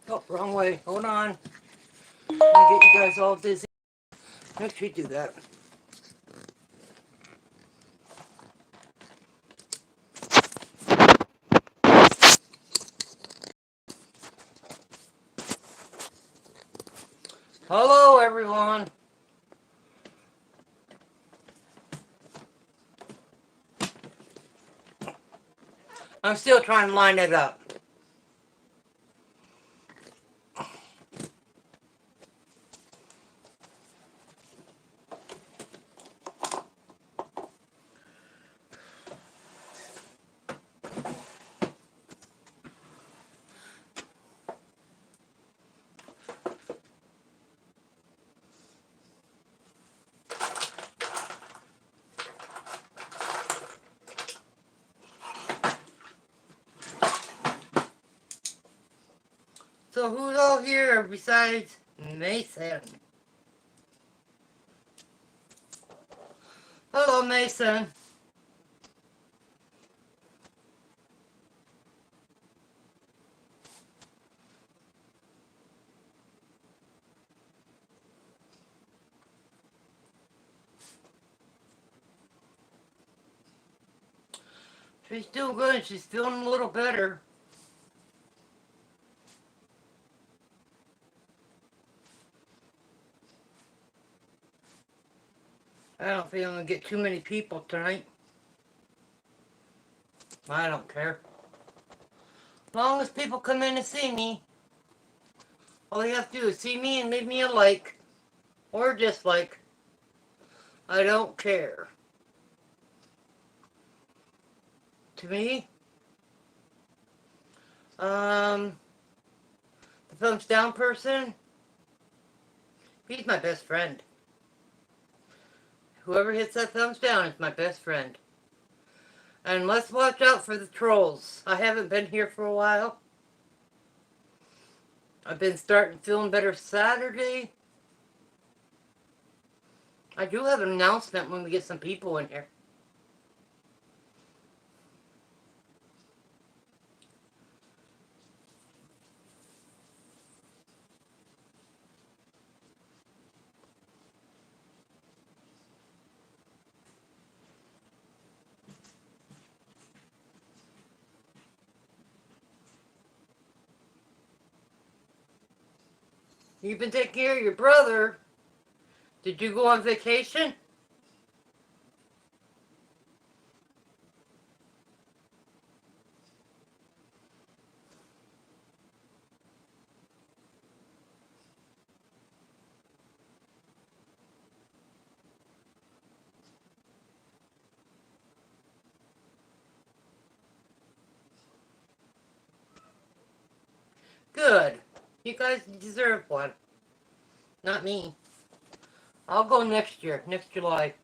Oh, wrong way. Hold on. I'm gonna get you guys all dizzy. Make sure you do that. Hello, everyone. I'm still trying to line it up. So who's all here besides Mason? Hello, Mason. She's doing good. She's feeling a little better. I don't think I'm gonna get too many people tonight. I don't care. As long as people come in to see me, all you have to do is see me and leave me a like or dislike. I don't care. To me, the thumbs down person, he's my best friend. Whoever hits that thumbs down is my best friend. And let's watch out for the trolls. I haven't been here for a while. I've been starting feeling better Saturday. I do have an announcement when we get some people in here. You've been taking care of your brother. Did you go on vacation? Good. You guys deserve one. Not me. I'll go next year, next July.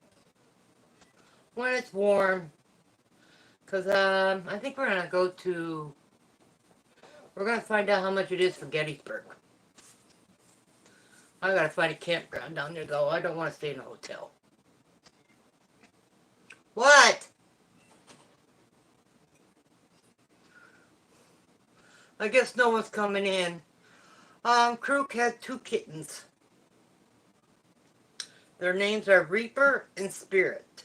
When it's warm. Because I think we're going to go to... We're going to find out how much it is for Gettysburg. I got to find a campground down there, though. I don't want to stay in a hotel. What? I guess no one's coming in. Crook had 2 kittens. Their names are Reaper and Spirit.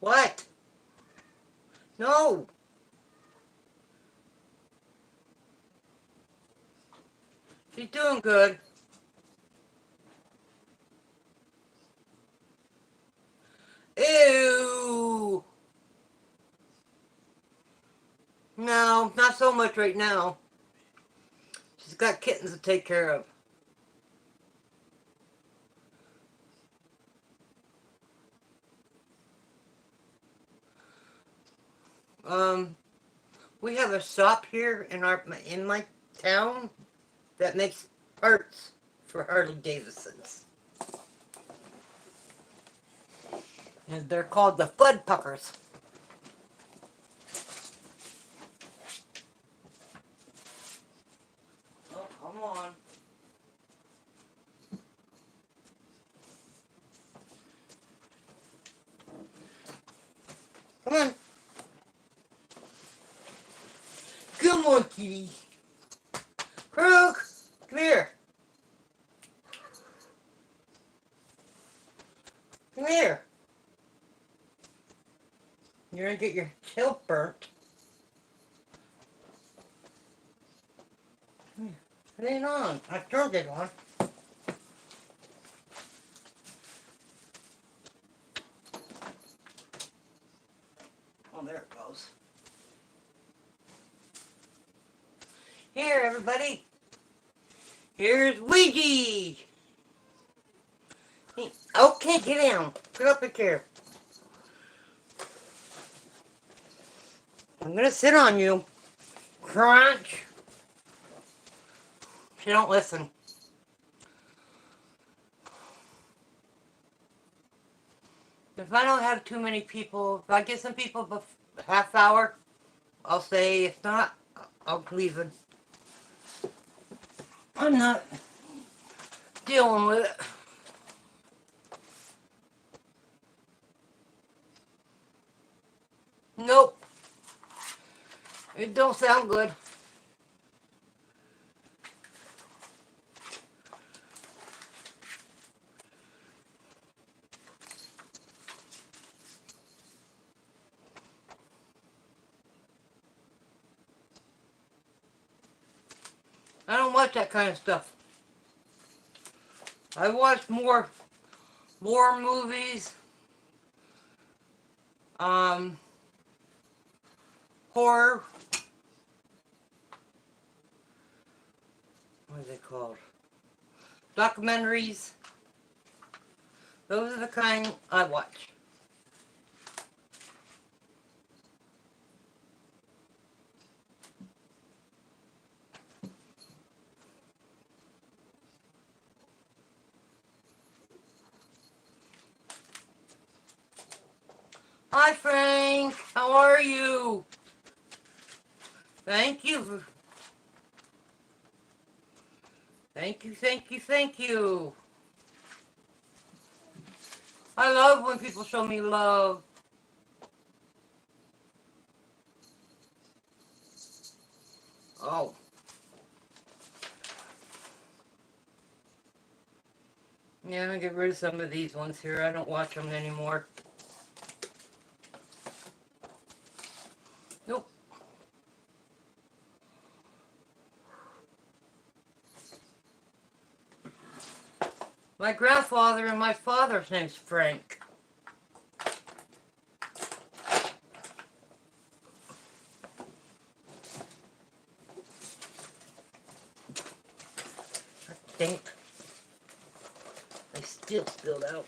What? No. She's doing good. Ew. No, not so much right now. She's got kittens to take care of. Um, we have a shop here in my town that makes parts for Harley Davidsons. And they're called the Fuddpuckers. Oh, come on. Come on. Come on, kitty. Crook, come here. Come here. You're gonna get your tail burnt. Come here. It ain't on. I turned it on. Oh, there it goes. Here, everybody. Here's Ouija. Okay, get down. Get up a chair. I'm gonna sit on you. Crunch. She don't listen. If I don't have too many people, if I get some people a half hour, I'll say. If not, I'll leave it. I'm not dealing with it. Nope. It don't sound good. I don't watch that kind of stuff. I watch more movies, horror. What are they called? Documentaries. Those are the kind I watch. Hi, Frank. How are you? Thank you. Thank you, thank you, thank you. I love when people show me love. Oh. Yeah, I'm gonna get rid of some of these ones here. I don't watch them anymore. Nope. My grandfather and my father's name's Frank. I think they still spilled out.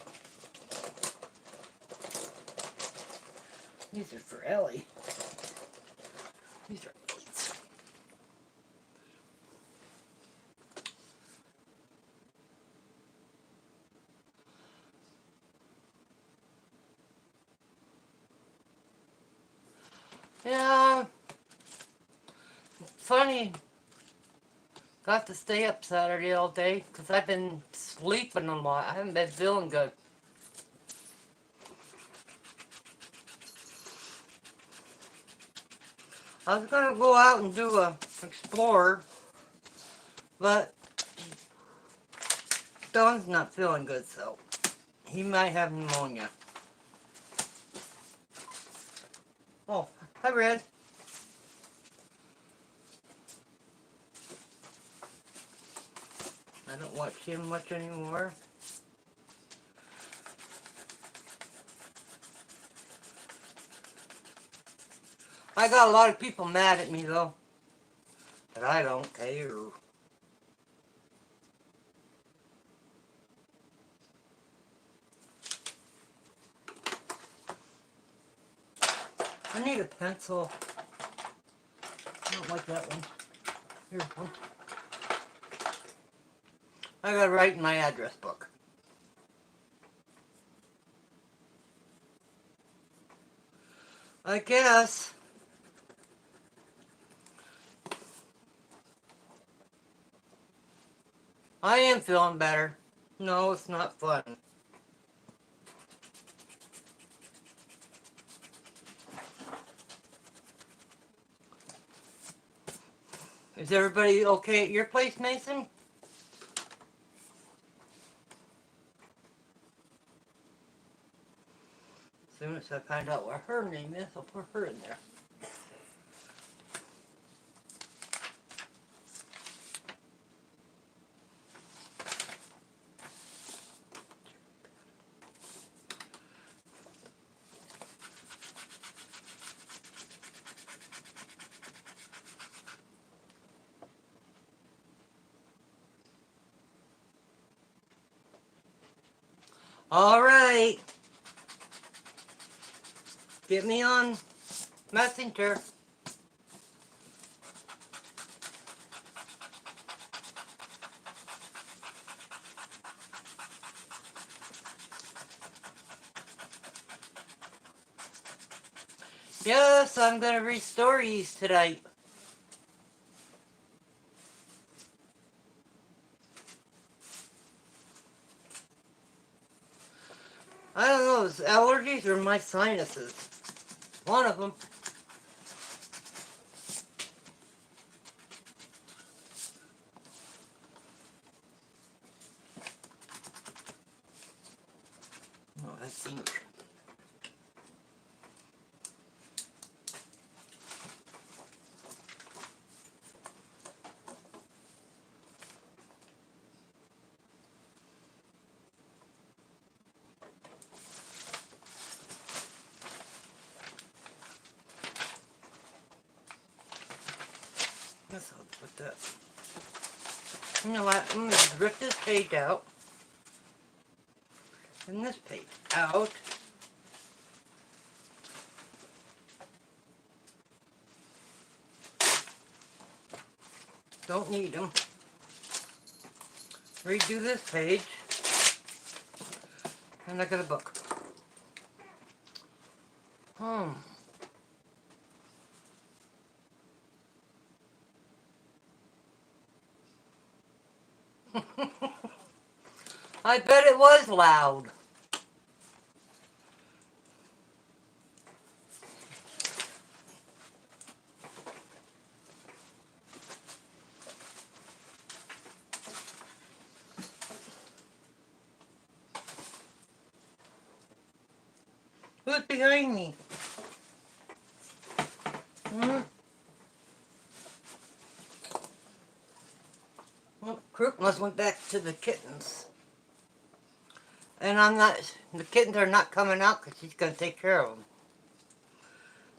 These are for Ellie. These are eights. Yeah. Funny. Got to stay up Saturday all day because I've been sleeping a lot. I haven't been feeling good. I was gonna go out and do a explore, but Don's not feeling good, so he might have pneumonia. Oh, hi, Red. I don't watch him much anymore. I got a lot of people mad at me, though. But I don't care. I need a pencil. I don't like that one. Here's one. I gotta write in my address book. I guess. I am feeling better. No, it's not fun. Is everybody okay at your place, Mason? As soon as I find out what her name is, I'll put her in there. All right. Get me on Messenger. Yes, I'm gonna read stories tonight. I don't know, it's allergies or my sinuses. One of them. Oh, that's ink. Guess I'll put that. You know what? I'm gonna rip this page out. And this page out. Don't need them. Redo this page. And look at the book. I bet it was loud. Who's behind me? Hmm? Well, Crook must went back to the kittens. And the kittens are not coming out because she's going to take care of them.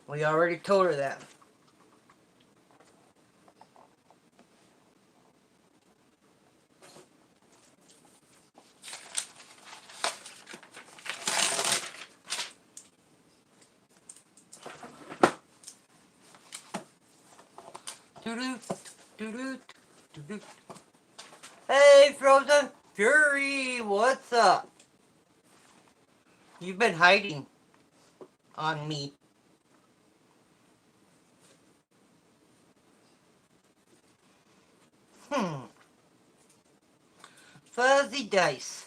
We already told her that. Doo-doo, doo-doo, doo-doo. Hey, Frozen Fury, what's up? You've been hiding on me. Fuzzy dice.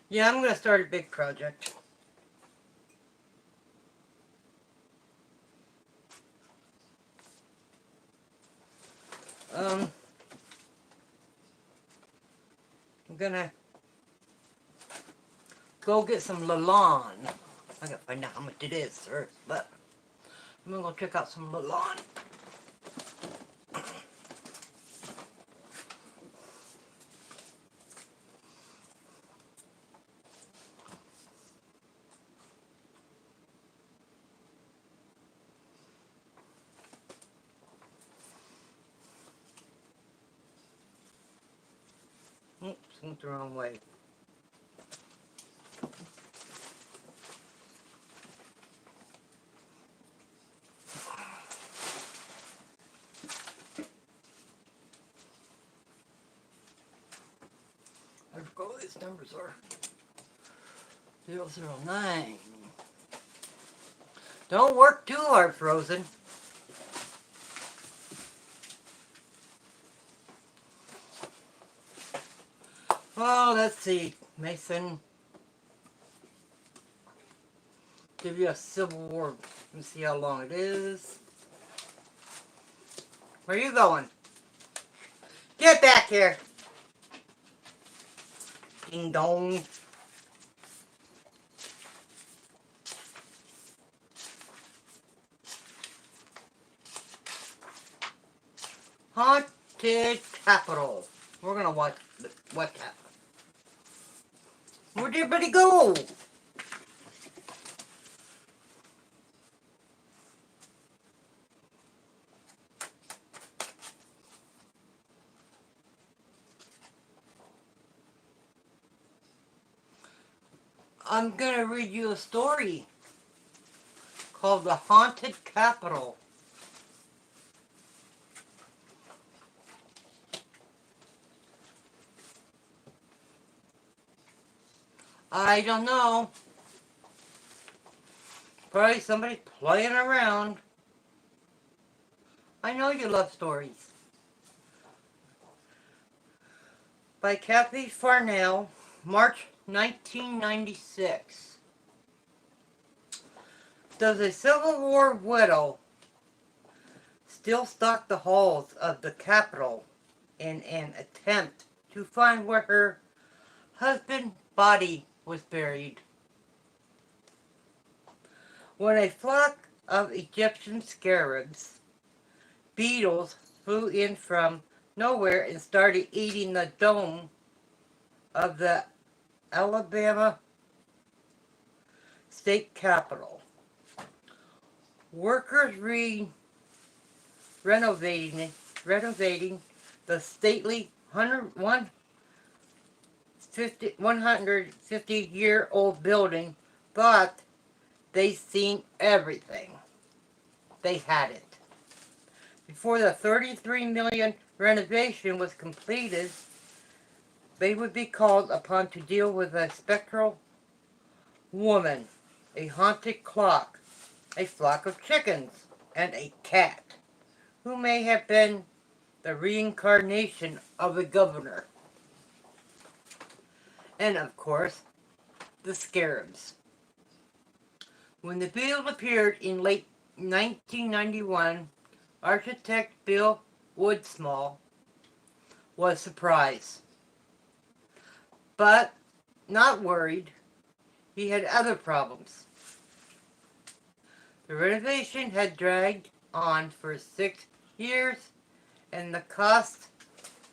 Yeah, I'm going to start a big project. I'm gonna go get some Lalonde. I gotta find out how much it is first, but I'm gonna go check out some Lalonde. Oops, went the wrong way. I forgot what these numbers are. 009. Don't work too hard, Frozen. Oh, let's see. Mason, give you a Civil War. Let me see how long it is. Where are you going? Get back here. Ding dong. Haunted Capital. We're gonna watch what happened. Where'd everybody go? I'm gonna read you a story called The Haunted Capital. I don't know. Probably somebody playing around. I know you love stories. By Kathy Farnell, March 1996. Does a Civil War widow still stalk the halls of the Capitol in an attempt to find where her husband's body was buried? When a flock of Egyptian scarabs, beetles, flew in from nowhere and started eating the dome of the Alabama state capitol. Workers renovating the stately 150-year-old building thought they'd seen everything. They hadn't. Before the $33 million renovation was completed, they would be called upon to deal with a spectral woman, a haunted clock, a flock of chickens, and a cat, who may have been the reincarnation of the governor. And of course, the scarabs. When the beetles appeared in late 1991, architect Bill Woodsmall was surprised, but not worried. He had other problems. The renovation had dragged on for 6 years, and the cost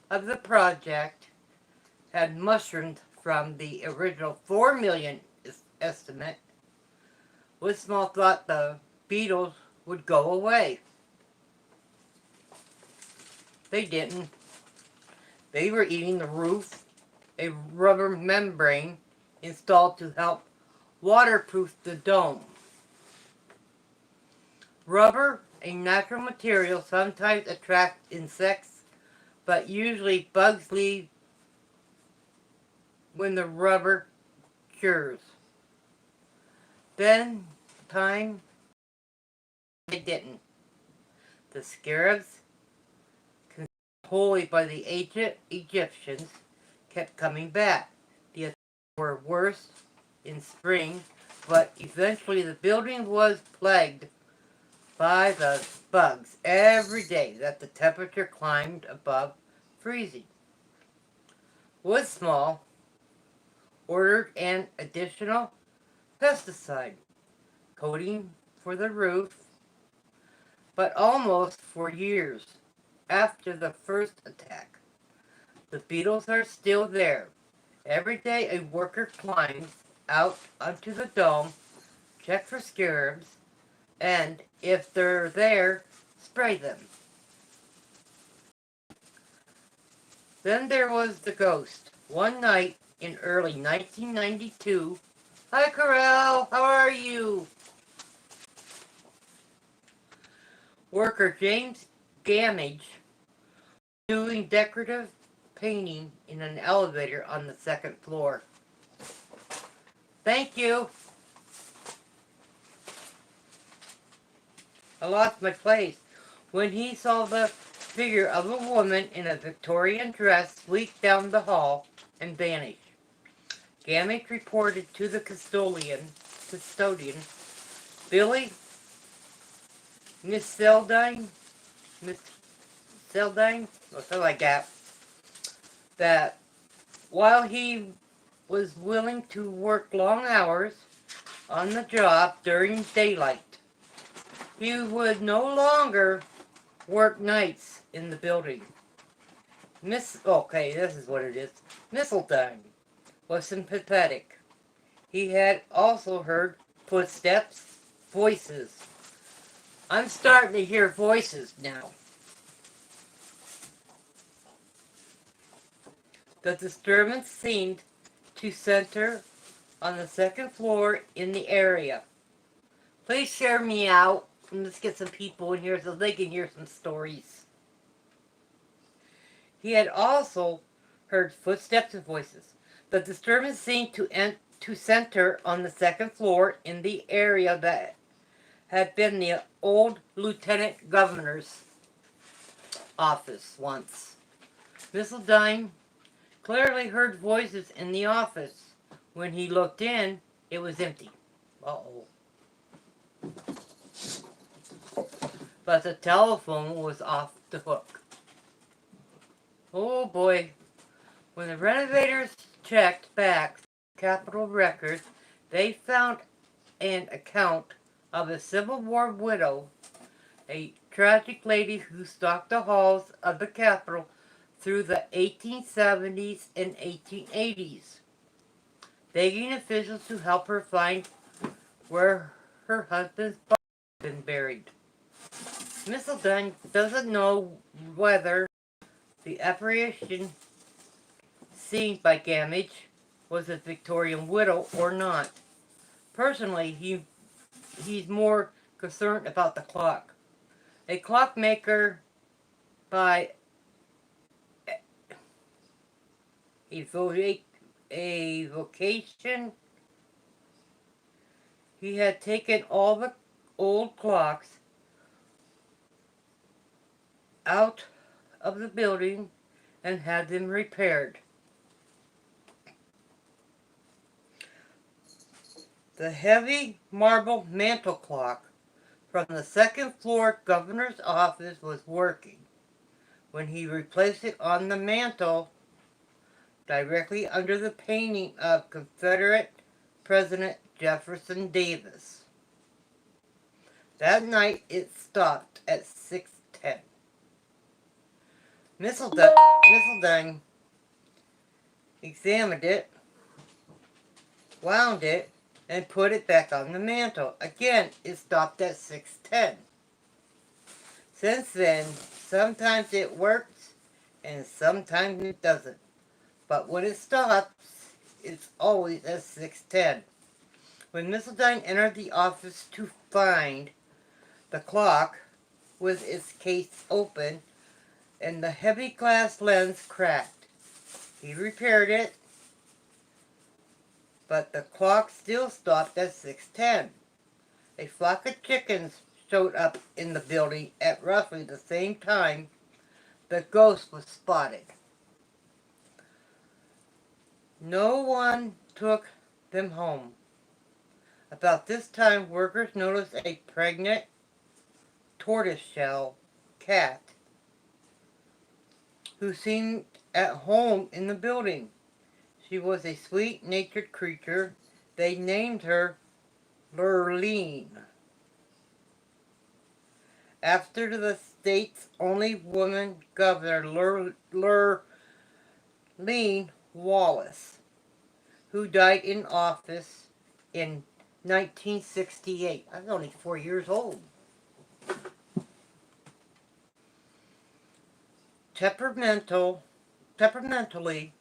of the project had mushroomed from the original $4 million estimate. Woodsmall thought the beetles would go away. They didn't. They were eating the roof, a rubber membrane installed to help waterproof the dome. Rubber, a natural material, sometimes attracts insects, but usually bugs leave when the rubber cures. Then, time, they didn't. The scarabs, considered holy by the ancient Egyptians, kept coming back. The attacks were worse in spring, but eventually the building was plagued by the bugs every day that the temperature climbed above freezing. Woodsmall ordered an additional pesticide coating for the roof, but almost for years after the first attack, the beetles are still there. Every day a worker climbs out onto the dome, check for scarabs, and if they're there, spray them. Then there was the ghost. One night in early 1992, hi Corral, how are you? Worker James Gamage doing decorative painting in an elevator on the second floor. Thank you. I lost my place when he saw the figure of a woman in a Victorian dress sweep down the hall and vanish. Gamage reported to the custodian, Billy Miss Seldine, Miss Seldine, or something like that while he was willing to work long hours on the job during daylight, he would no longer work nights in the building. This is what it is. Mistletoe was sympathetic. He had also heard footsteps, voices. I'm starting to hear voices now. The disturbance seemed to center on the second floor in the area. Please share me out and let's get some people in here so they can hear some stories. He had also heard footsteps and voices. The disturbance seemed to center on the second floor in the area that had been the old lieutenant governor's office once. Missildine clearly heard voices in the office. When he looked in, it was empty. Uh-oh. But the telephone was off the hook. Oh boy. When the renovators checked back Capitol records, they found an account of a Civil War widow, a tragic lady who stalked the halls of the Capitol through the 1870s and 1880s, begging officials to help her find where her husband's body had been buried. Missildine doesn't know whether the apparition seen by Gamage was a Victorian widow or not. Personally, he's more concerned about the clock. A clockmaker by a vocation, he had taken all the old clocks out of the building and had them repaired. The heavy marble mantel clock from the second floor governor's office was working when he replaced it on the mantel directly under the painting of Confederate President Jefferson Davis. That night it stopped at 6:10. Missildine examined it, wound it, and put it back on the mantel. Again, it stopped at 6:10. Since then, sometimes it works and sometimes it doesn't. But when it stops, it's always at 6:10. When Missildine entered the office to find the clock with its case open and the heavy glass lens cracked, he repaired it, but the clock still stopped at 6:10. A flock of chickens showed up in the building at roughly the same time the ghost was spotted. No one took them home. About this time, workers noticed a pregnant tortoiseshell cat who seemed at home in the building. She was a sweet-natured creature. They named her Lurleen, after the state's only woman governor, Lurleen Wallace, who died in office in 1968. I was only 4 years old. Temperamentally,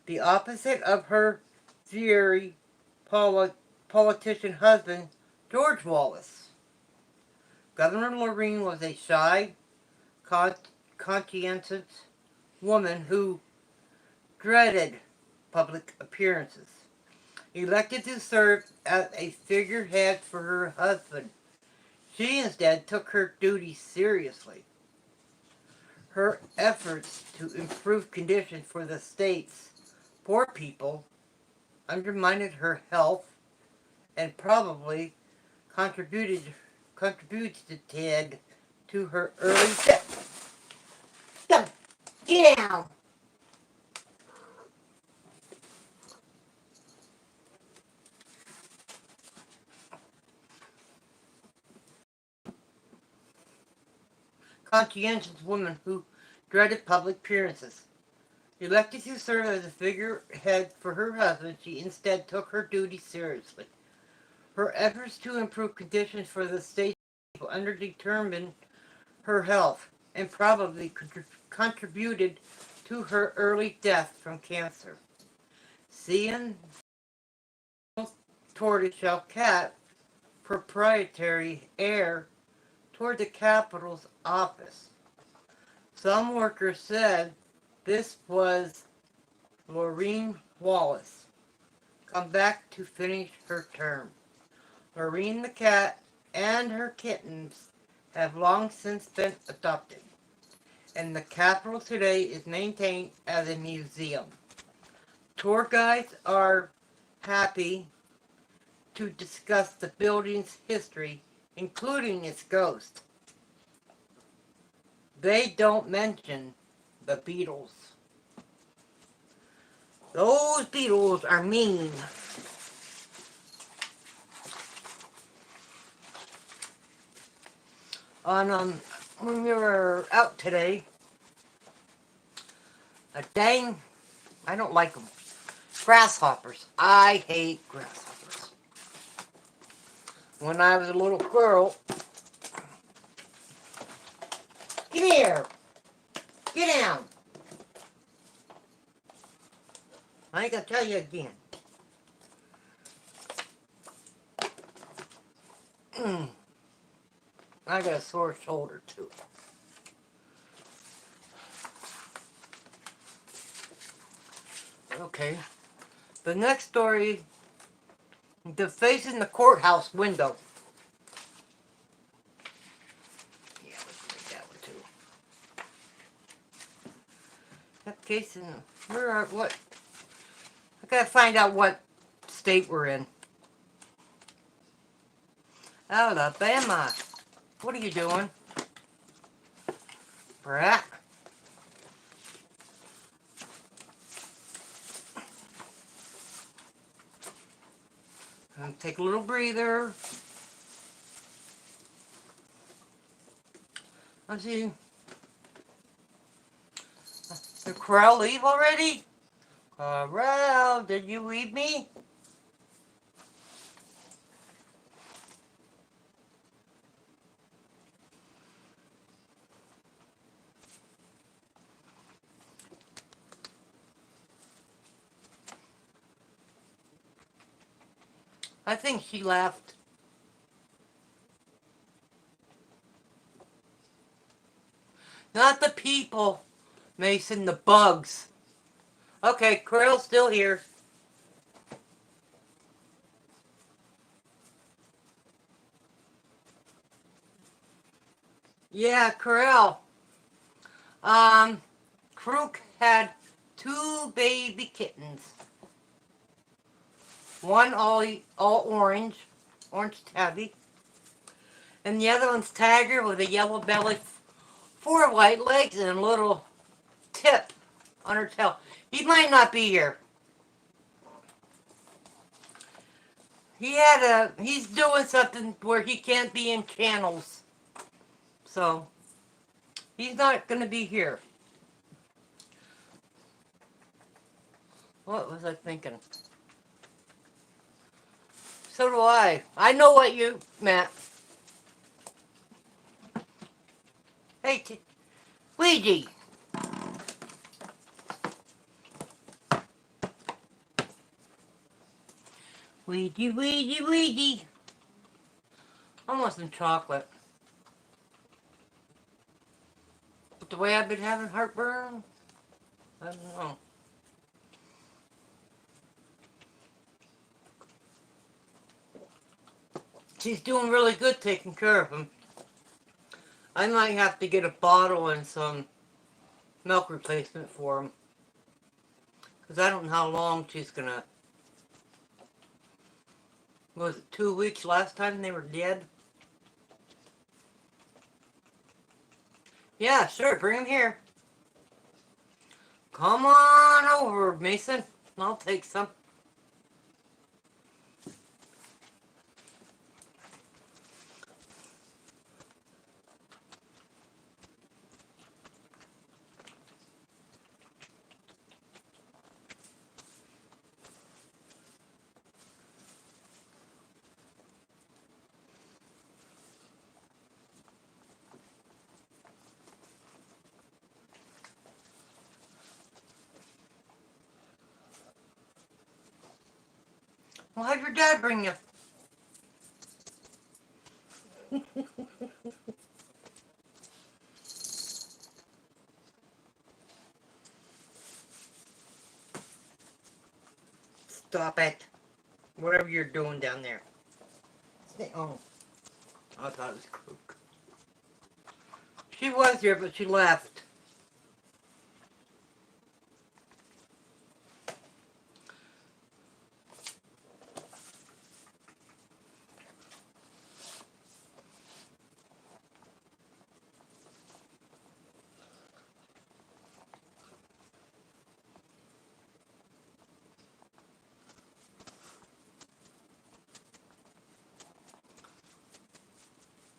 the opposite of her fiery politician husband, George Wallace. Governor Lurleen was a shy, conscientious woman who dreaded public appearances. Elected to serve as a figurehead for her husband, She instead took her duty seriously. Her efforts to improve conditions for the state's poor people undermined her health and probably contributes to Ted to her early death. Come, get down. Conscientious woman who dreaded public appearances. Elected to serve as a figurehead for her husband, she instead took her duty seriously. Her efforts to improve conditions for the state's people underdetermined her health and probably contributed to her early death from cancer. Seeing tortoiseshell cat proprietary heir toward the Capitol's office. Some workers said this was Laureen Wallace, come back to finish her term. Laureen the cat and her kittens have long since been adopted, and the Capitol today is maintained as a museum. Tour guides are happy to discuss the building's history, including its ghost. They don't mention the Beatles. Those Beatles are mean. When we were out today, I don't like them. Grasshoppers. I hate grasshoppers. When I was a little girl, get here, get down. I ain't gonna tell you again. I got a sore shoulder too. Okay. The next story, the face in the courthouse window. Yeah, let's make that one too. That case in, what? I gotta find out what state we're in. Alabama. What are you doing? Brat. Take a little breather. Let's see. Did Corral leave already? Corral, did you leave me? I think she left. Not the people, Mason, the bugs. Okay, Corral's still here. Yeah, Corral. Crook had 2 baby kittens. One all orange tabby, and the other one's Tiger with a yellow belly, 4 white legs, and a little tip on her tail. He might not be here. He's doing something where he can't be in channels. So, he's not going to be here. What was I thinking? So do I. I know what you meant. Hey, Ouija. Ouija, Ouija, Ouija. I want some chocolate. But the way I've been having heartburn, I don't know. She's doing really good taking care of him. I might have to get a bottle and some milk replacement for him. Because I don't know how long she's gonna... Was it 2 weeks last time they were dead? Yeah, sure, bring him here. Come on over, Mason. I'll take some. Well, how'd your dad bring you? Stop it. Whatever you're doing down there. Stay home. I thought it was Cook. She was here, but she left.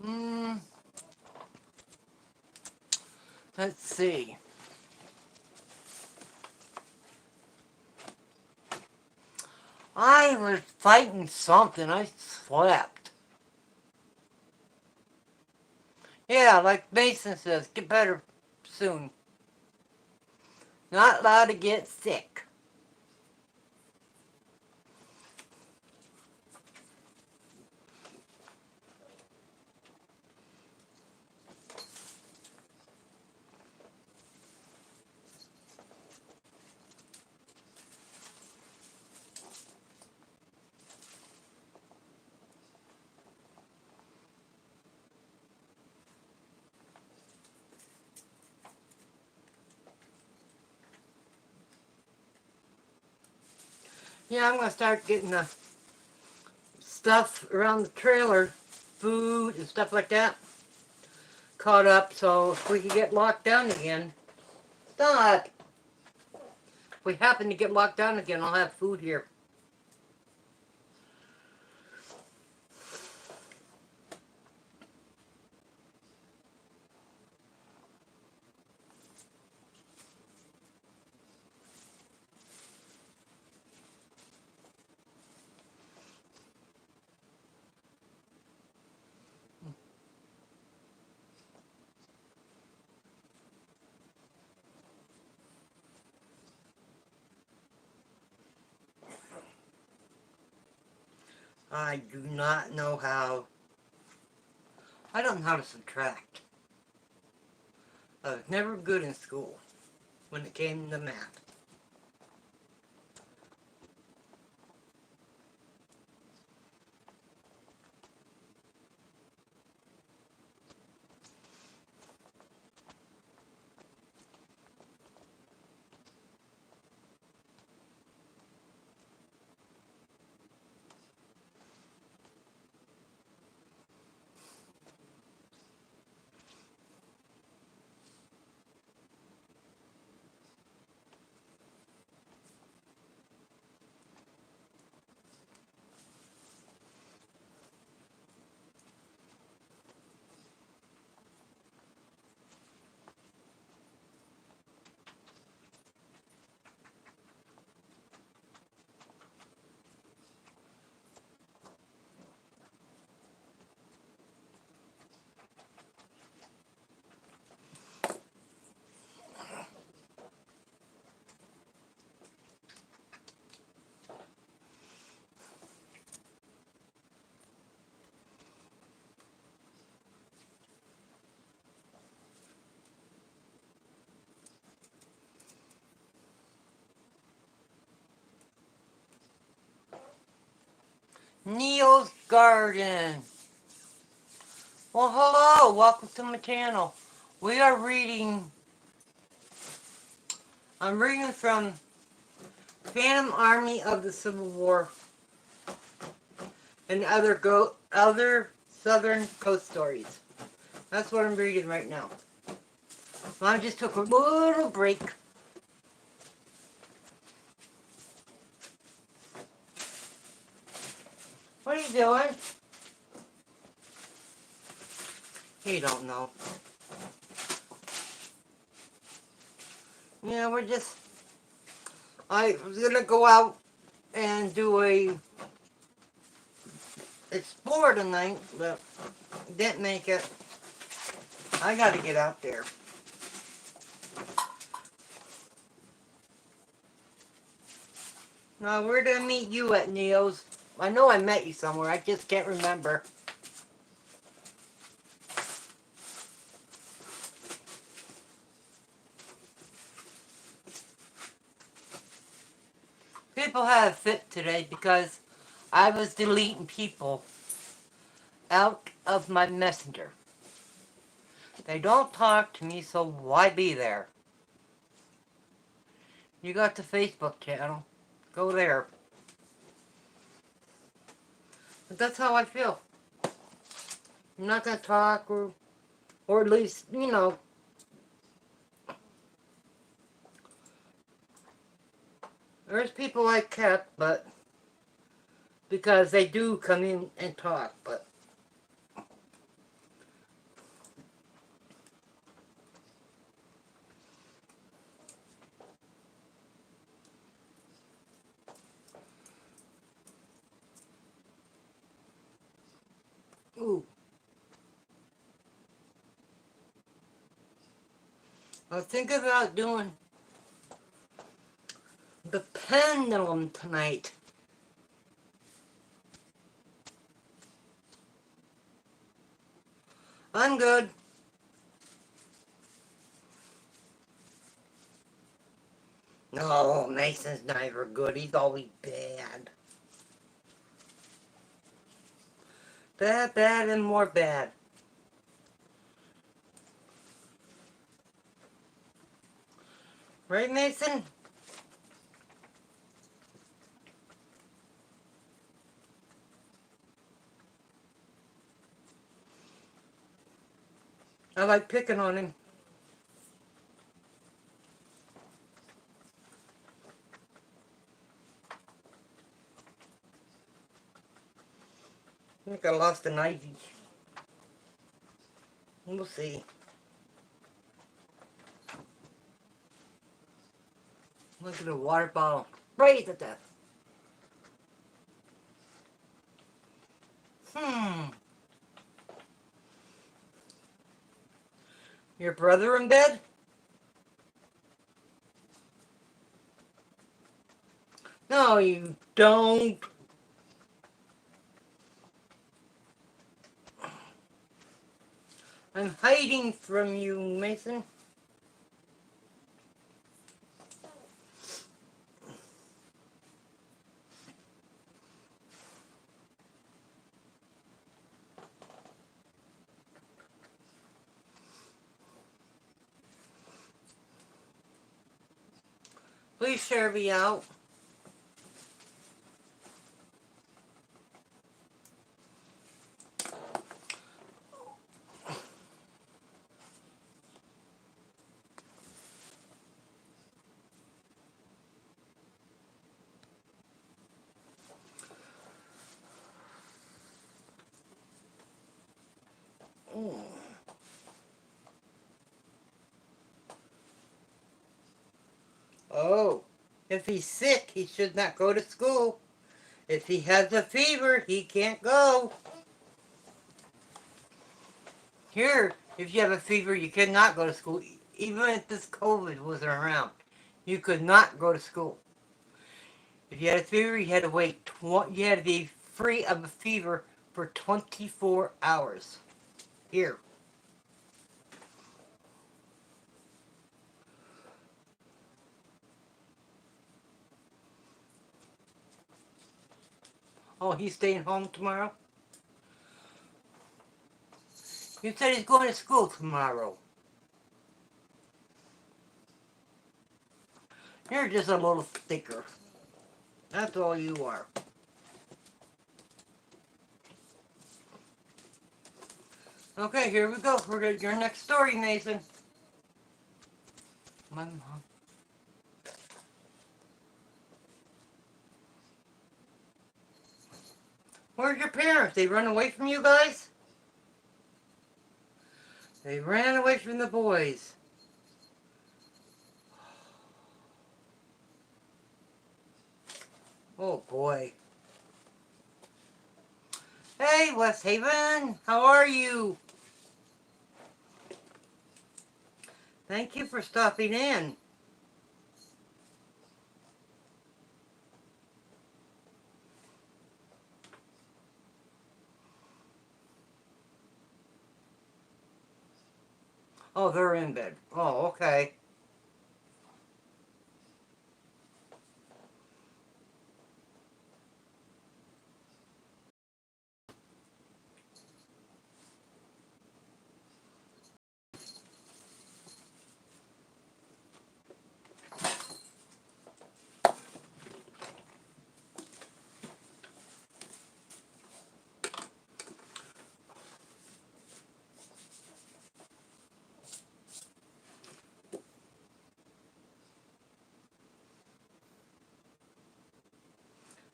Hmm. Let's see. I was fighting something. I slept. Yeah, like Mason says, get better soon. Not allowed to get sick. Yeah, I'm gonna start getting the stuff around the trailer, food and stuff like that, caught up so if we can get locked down again. Stop! If we happen to get locked down again, I'll have food here. I do not know how. I don't know how to subtract. I was never good in school when it came to math. Neil's Garden. Well, hello, welcome to my channel. We are reading, I'm reading from Phantom Army of the Civil War and other Southern Coast Stories. That's what I'm reading right now. I just took a little break. What are you doing? You don't know. Yeah, I was gonna go out and do a explore tonight, but didn't make it. I gotta get out there. Now, where did I meet you at, Neo's? I know I met you somewhere, I just can't remember. People had a fit today because I was deleting people out of my messenger. They don't talk to me, so why be there? You got the Facebook channel. Go there. But that's how I feel. I'm not gonna talk or at least, there's people I kept, but because they do come in and talk, but ooh. I was thinking about doing the pendulum tonight. I'm good. No, Mason's never good. He's always bad. Bad, bad, and more bad. Right, Mason? I like picking on him. I think I lost an Ivy. We'll see. Look at the water bottle. Right at death. Your brother in bed? No, you don't. I'm hiding from you, Mason. Please share me out. Oh, if he's sick, he should not go to school. If he has a fever, he can't go. Here, if you have a fever, you cannot go to school. Even if this COVID wasn't around, you could not go to school. If you had a fever, you had to wait. You had to be free of a fever for 24 hours. Here. Oh, he's staying home tomorrow? You said he's going to school tomorrow. You're just a little sticker. That's all you are. Okay, here we go for your next story, Mason. My mom. Where's your parents? They run away from you guys? They ran away from the boys. Oh boy. Hey, West Haven. How are you? Thank you for stopping in. Oh, they're in bed. Oh, okay.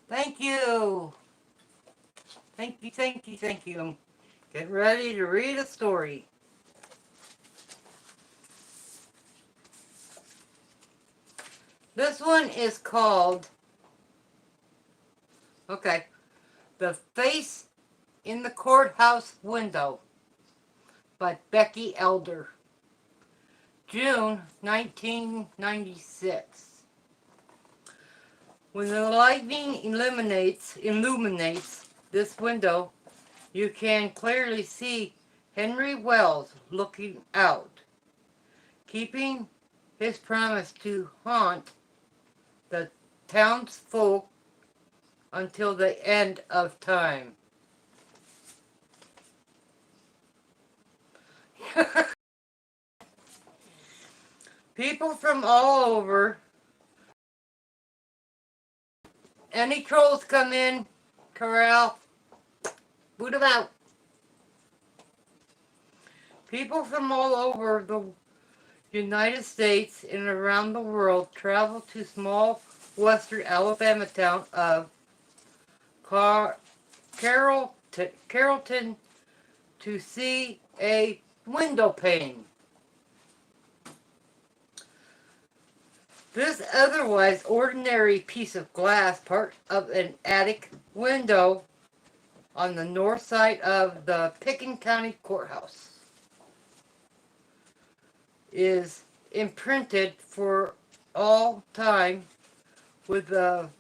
Thank you. Thank you, thank you, thank you. Get ready to read a story. This one is called, okay, The Face in the Courthouse Window by Becky Elder. June 1996. When the lightning illuminates this window, you can clearly see Henry Wells looking out, keeping his promise to haunt the townsfolk until the end of time. People from all over. Any trolls come in, corral, boot them out. People from all over the United States and around the world travel to small western Alabama town of Carrollton to see a window pane. This otherwise ordinary piece of glass, part of an attic window on the north side of the Pickens County Courthouse, is imprinted for all time with the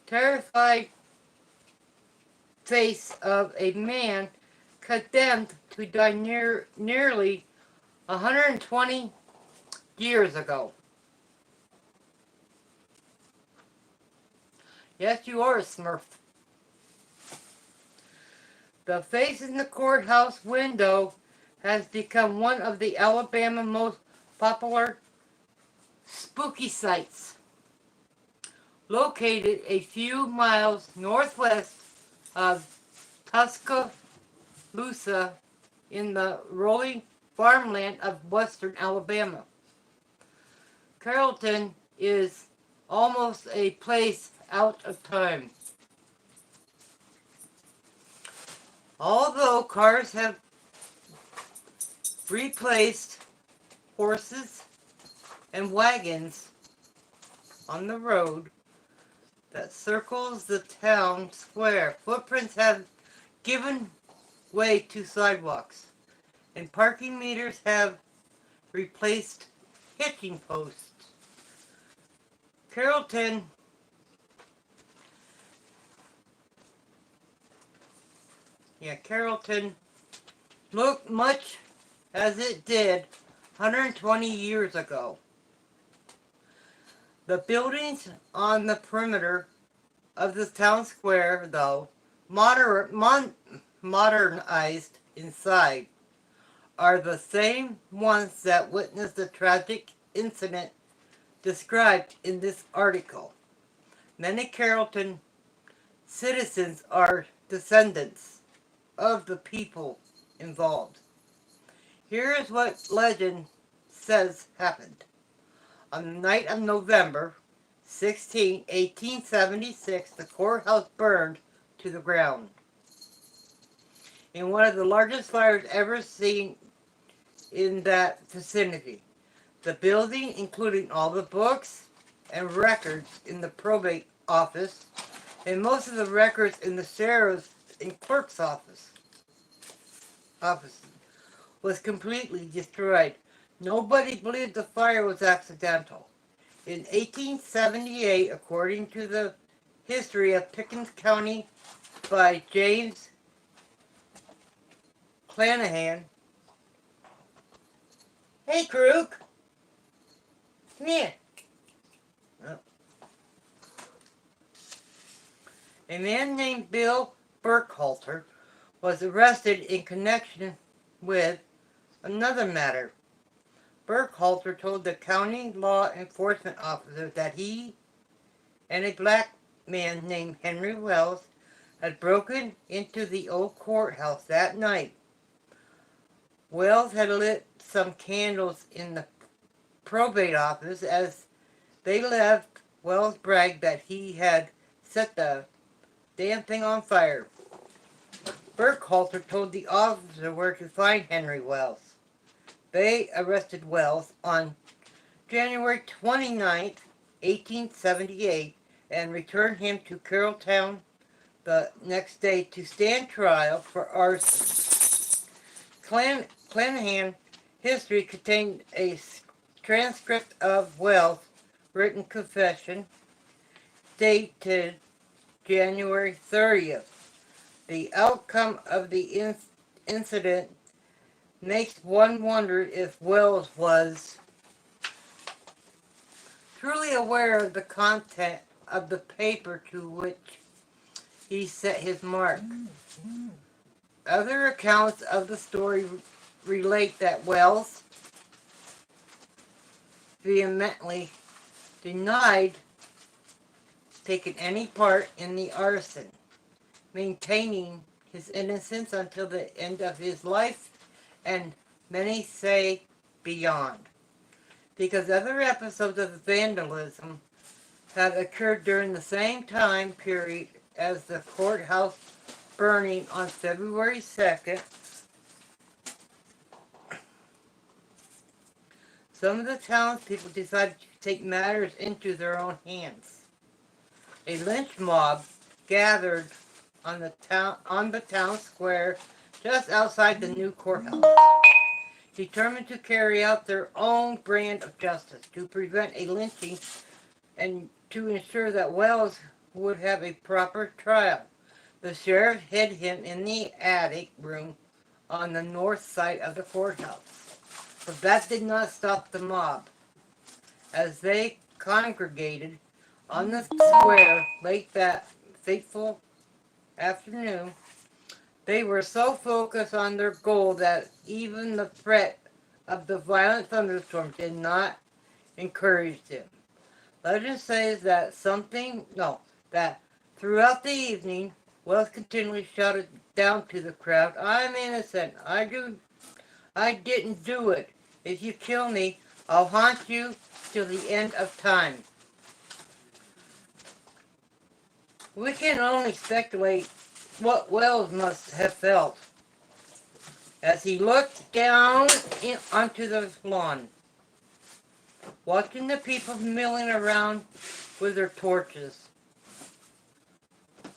terrified face of a man condemned to die nearly 120 years ago. Yes, you are a Smurf. The face in the courthouse window has become one of the Alabama most popular spooky sites. Located a few miles northwest of Tuscaloosa in the rolling farmland of western Alabama. Carrollton is almost a place out of time. Although cars have replaced horses and wagons on the road that circles the town square, footprints have given way to sidewalks, and parking meters have replaced hitching posts. Carrollton looked much as it did 120 years ago. The buildings on the perimeter of the town square, though modernized inside are the same ones that witnessed the tragic incident described in this article. Many Carrollton citizens are descendants of the people involved. Here is what legend says happened. On the night of November 16, 1876, the courthouse burned to the ground. In one of the largest fires ever seen in that vicinity. The building, including all the books and records in the probate office, and most of the records in the sheriff's and clerk's office, was completely destroyed. Nobody believed the fire was accidental. In 1878, according to the history of Pickens County by James Clanahan. Hey, Krook! Come here. Oh. A man named Bill Burkhalter was arrested in connection with another matter. Burkhalter told the county law enforcement officer that he and a black man named Henry Wells had broken into the old courthouse that night. Wells had lit some candles in the probate office. As they left, Wells bragged that he had set the damn thing on fire. Burkhalter told the officer where to find Henry Wells. They arrested Wells on January 29th, 1878, and returned him to Carrolltown the next day to stand trial for arson. Clanahan history contained a transcript of Wells' written confession dated January 30th. The outcome of the incident makes one wonder if Wells was truly aware of the content of the paper to which he set his mark. Other accounts of the story relate that Wells vehemently denied taking any part in the arson, maintaining his innocence until the end of his life, and many say beyond. Because other episodes of vandalism have occurred during the same time period as the courthouse burning on February 2nd. Some of the townspeople decided to take matters into their own hands. A lynch mob gathered on the town square just outside the new courthouse, determined to carry out their own brand of justice to prevent a lynching and to ensure that Wells would have a proper trial. The sheriff hid him in the attic room on the north side of the courthouse. But that did not stop the mob. As they congregated on the square late that fateful afternoon, they were so focused on their goal that even the threat of the violent thunderstorm did not encourage them. Legend says that that throughout the evening, Wells continually shouted down to the crowd, "I'm innocent. I didn't do it. If you kill me, I'll haunt you till the end of time." We can only speculate what Wells must have felt as he looked down onto the lawn, watching the people milling around with their torches,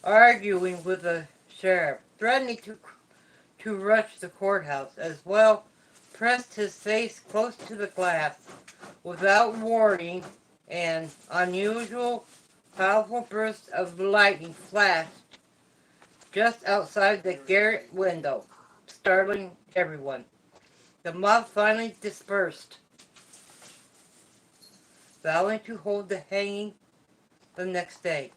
arguing with the sheriff, threatening to rush the courthouse, as well pressed his face close to the glass. Without warning, an unusual, powerful burst of lightning flashed just outside the garret window, startling everyone. The mob finally dispersed, vowing to hold the hanging the next day.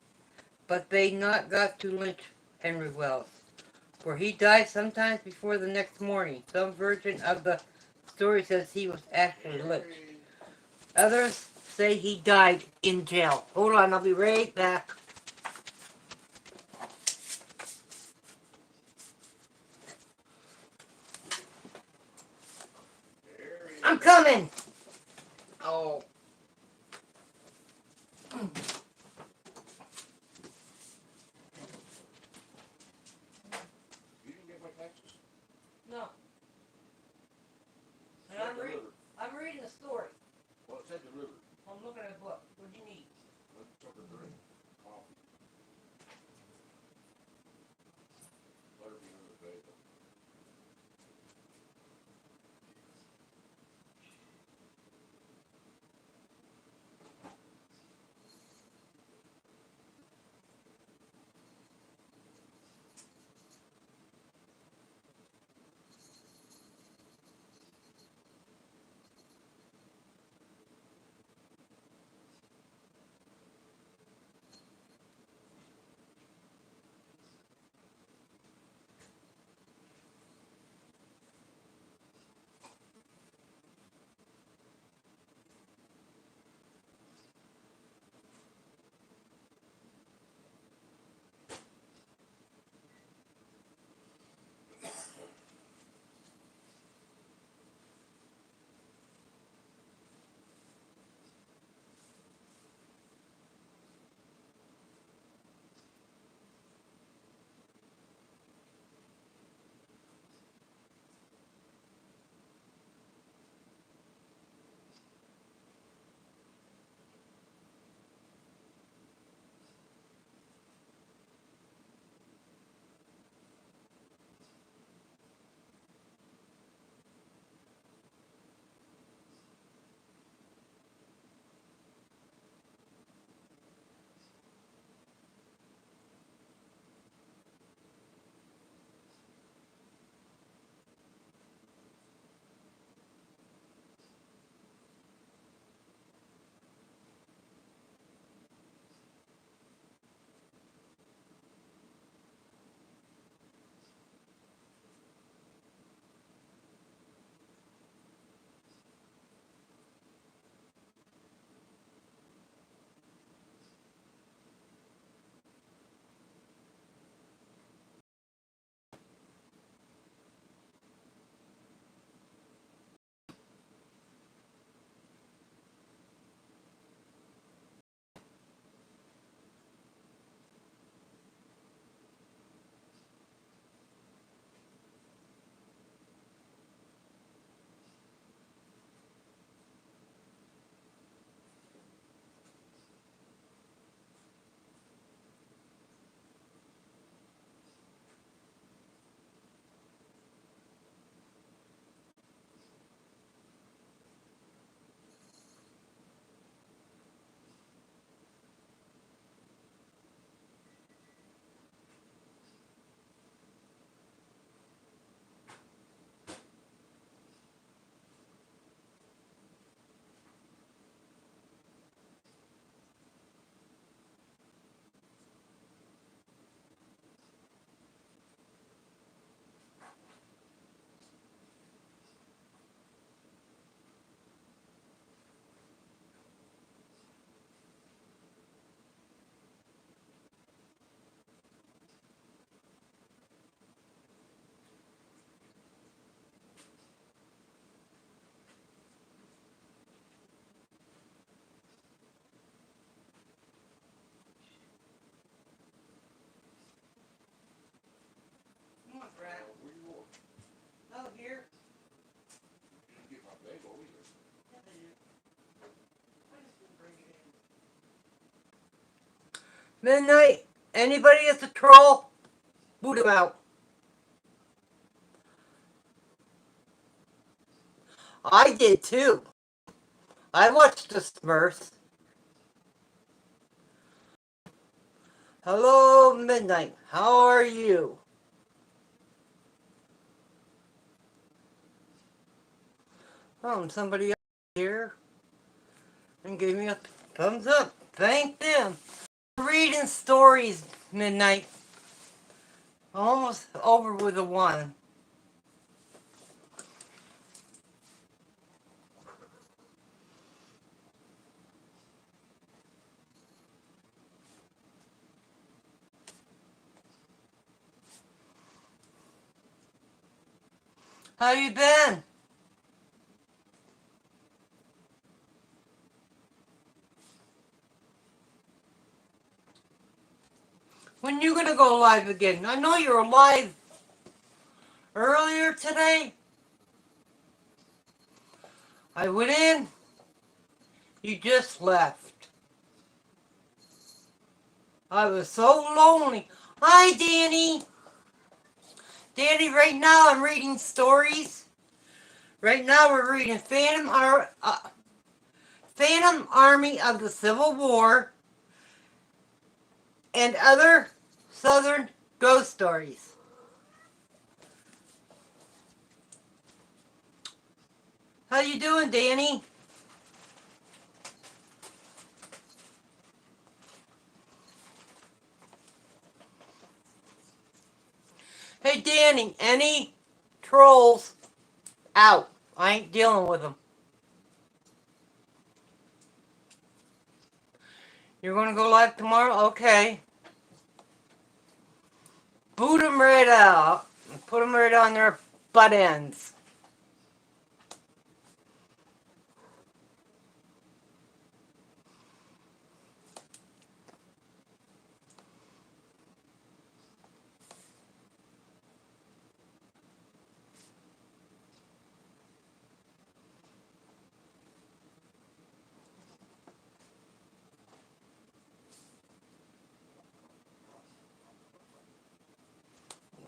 But they not got to lynch Henry Wells. where he died sometimes before the next morning. Some version of the story says he was actually lynched. Others say he died in jail. Hold on, I'll be right back. I'm coming! Oh. You didn't get my taxes? No. And I'm reading a story. Well, it said delivered. I'm looking at a book. What do you need? Something to drink. Coffee. Better be under the bed though. Come on, Brad. Where you going? Oh, here. You didn't get my bagel either. Yeah, I did. I just didn't bring it in. Midnight. Anybody that's a troll? Boot him out. I did too. I watched the Smurfs. Hello, Midnight. How are you? Oh, somebody else here and gave me a thumbs up. Thank them. Reading stories, Midnight. Almost over with a 1. How you been? When you gonna go live again? I know you were live earlier today. I went in. You just left. I was so lonely. Hi, Danny. Danny, right now I'm reading stories. Right now we're reading Phantom Army of the Civil War and other Southern ghost stories. How you doing, Danny? Hey, Danny, any trolls out? I ain't dealing with them. You're gonna go live tomorrow? Okay. Boot them right out. Put them right on their butt ends.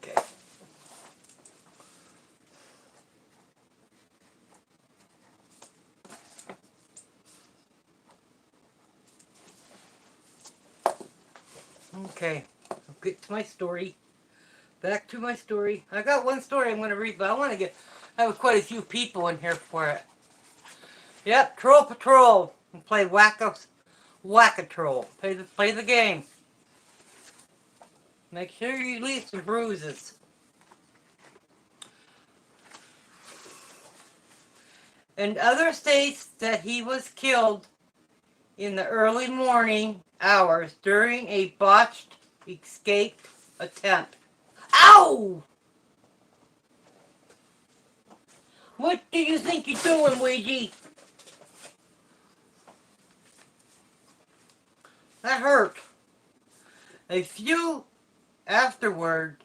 Okay. Okay. I'll get to my story. Back to my story. I got one story I'm going to read, but I want to have quite a few people in here for it. Yep, Troll Patrol. And play Whack-A-Troll. Play the game. Make sure you leave some bruises. And others states that he was killed in the early morning hours during a botched escape attempt. Ow! What do you think you're doing, Ouija? That hurt. A few afterward,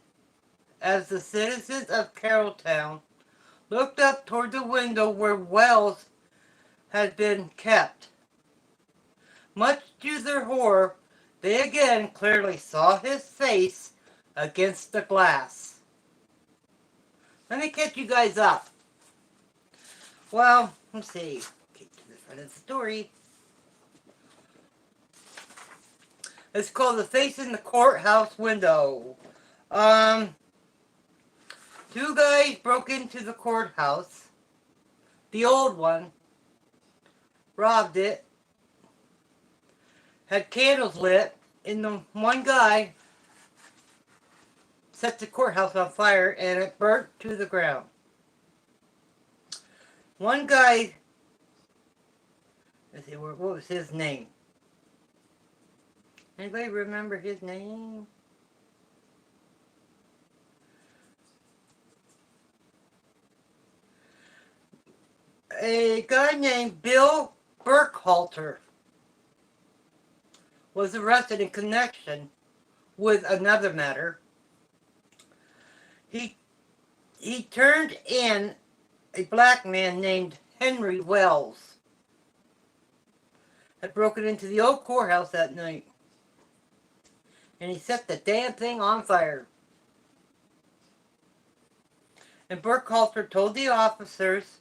as the citizens of Carrolltown looked up toward the window where Wells had been kept, much to their horror, they again clearly saw his face against the glass. Let me catch you guys up. Well, let's see. Get to the front of the story. It's called The Face in the Courthouse Window. Two guys broke into the courthouse. The old one. Robbed it. Had candles lit. And the one guy set the courthouse on fire and it burnt to the ground. One guy, let's see, what was his name? Anybody remember his name? A guy named Bill Burkhalter was arrested in connection with another matter. He turned in a black man named Henry Wells. Had broken into the old courthouse that night. And he set the damn thing on fire. And Burkhalter told the officers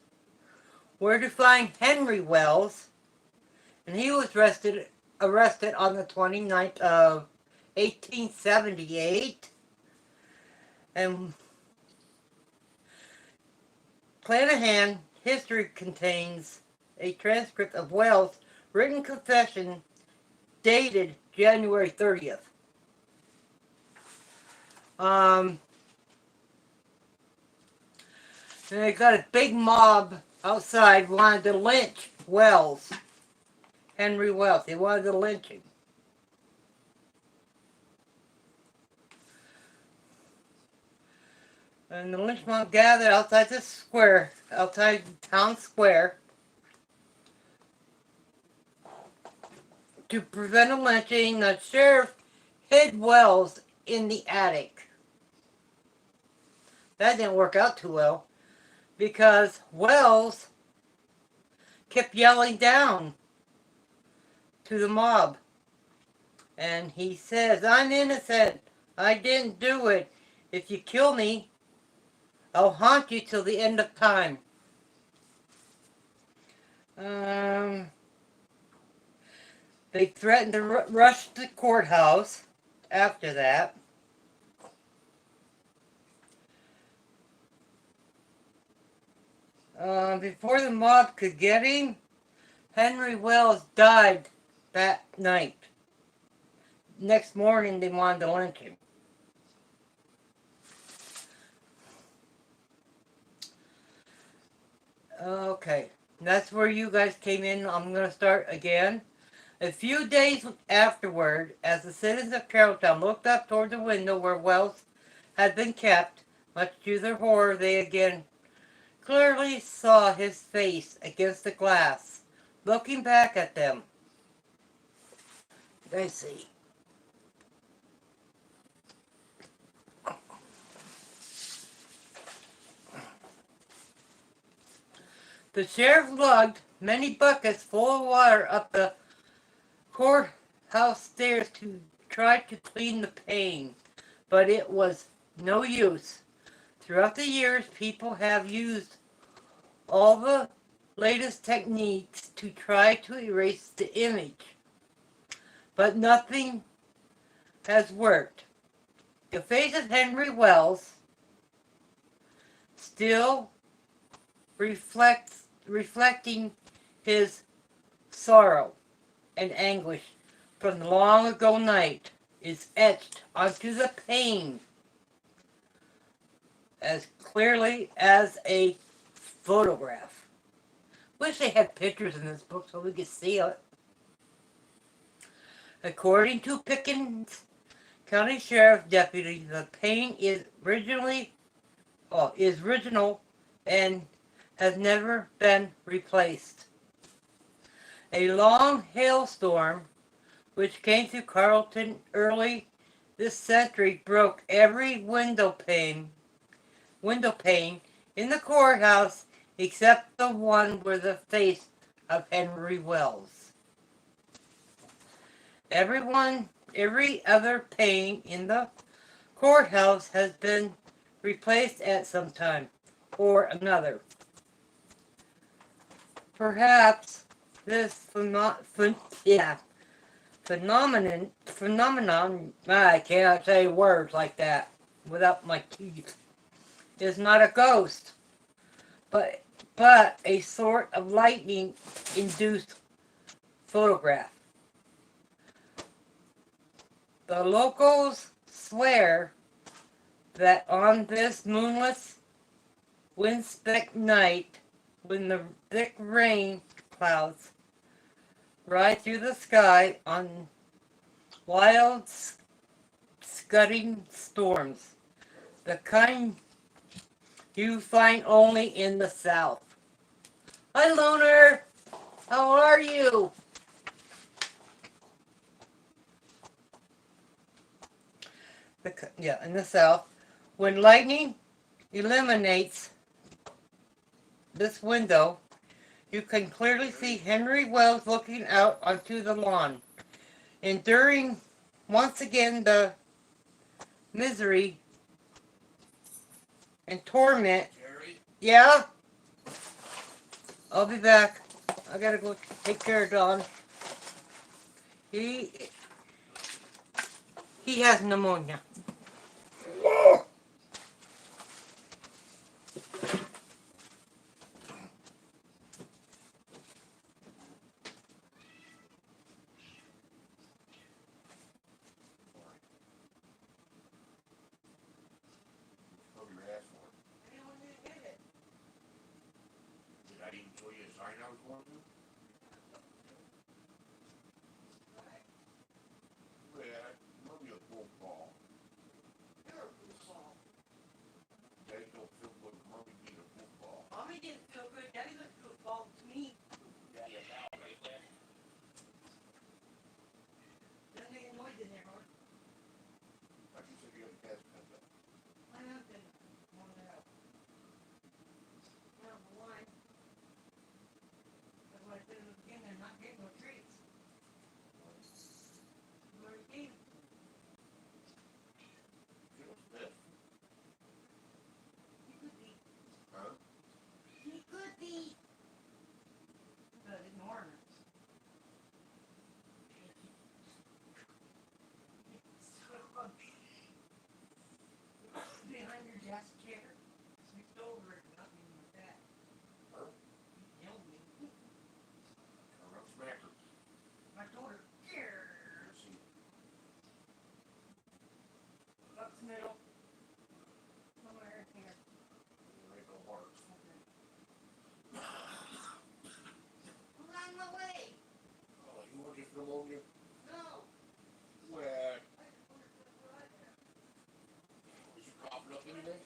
where to find Henry Wells. And he was arrested on the 29th of 1878. And Clanahan history contains a transcript of Wells' written confession dated January 30th. And they got a big mob outside wanted to lynch Wells, Henry Wells. They wanted to lynch him. And the lynch mob gathered outside the square, outside town square, to prevent a lynching. The sheriff hid Wells in the attic. That didn't work out too well because Wells kept yelling down to the mob. And he says, I'm innocent. I didn't do it. If you kill me, I'll haunt you till the end of time. They threatened to rush the courthouse after that. Before the mob could get him, Henry Wells died that night. Next morning, they wanted to lynch him. Okay, that's where you guys came in. I'm going to start again. A few days afterward, as the citizens of Carrolltown looked up toward the window where Wells had been kept, much to their horror, they again clearly saw his face against the glass, looking back at them. Let's see. The sheriff lugged many buckets full of water up the courthouse stairs to try to clean the pain, but it was no use. Throughout the years, people have used all the latest techniques to try to erase the image, but nothing has worked. The face of Henry Wells still reflecting his sorrow and anguish from the long ago night is etched onto the pane as clearly as a photograph. Wish they had pictures in this book so we could see it. According to Pickens County Sheriff Deputy, the pane is original and has never been replaced. A long hailstorm, which came through Carrollton early this century, broke every window pane in the courthouse except the one where the face of Henry Wells. Every other pane in the courthouse has been replaced at some time or another. Perhaps this phenomenon, I cannot say words like that without my teeth, is not a ghost, but a sort of lightning-induced photograph. The locals swear that on this moonless, windspeck night, when the thick rain clouds ride through the sky on wild, scudding storms, the kind you find only in the South. Hi, Loner! How are you? In the South, when lightning illuminates this window, you can clearly see Henry Wells looking out onto the lawn, enduring once again the misery and torment. Jerry? Yeah? I'll be back. I gotta go take care of Don. He has pneumonia. sign I was going to? Yeah, maybe a football. You're a football. Daddy don't feel good. Mommy need a football. Mommy didn't feel good. Daddy was a football to me. Daddy, a ball right there. Doesn't make a noise in there, Mark. Like you said, you had a cat's pen up. I have been warming it up. I don't know why. That's why I said in the beginning, I'm not getting no treats. You already gave them. Give us this. You could be. Huh? You could be. But ignore her. Behind your desk chair. Switched over it, nothing like that. Huh? You yelled me. I'm gonna smack her. I told her, "Grrr." Let's see. Up the middle. Somewhere here. There ain't no hearts. Okay. Who's on my way? Oh, you want to get pneumonia? No. Well, I just want to put what I have. is you coughing up anything?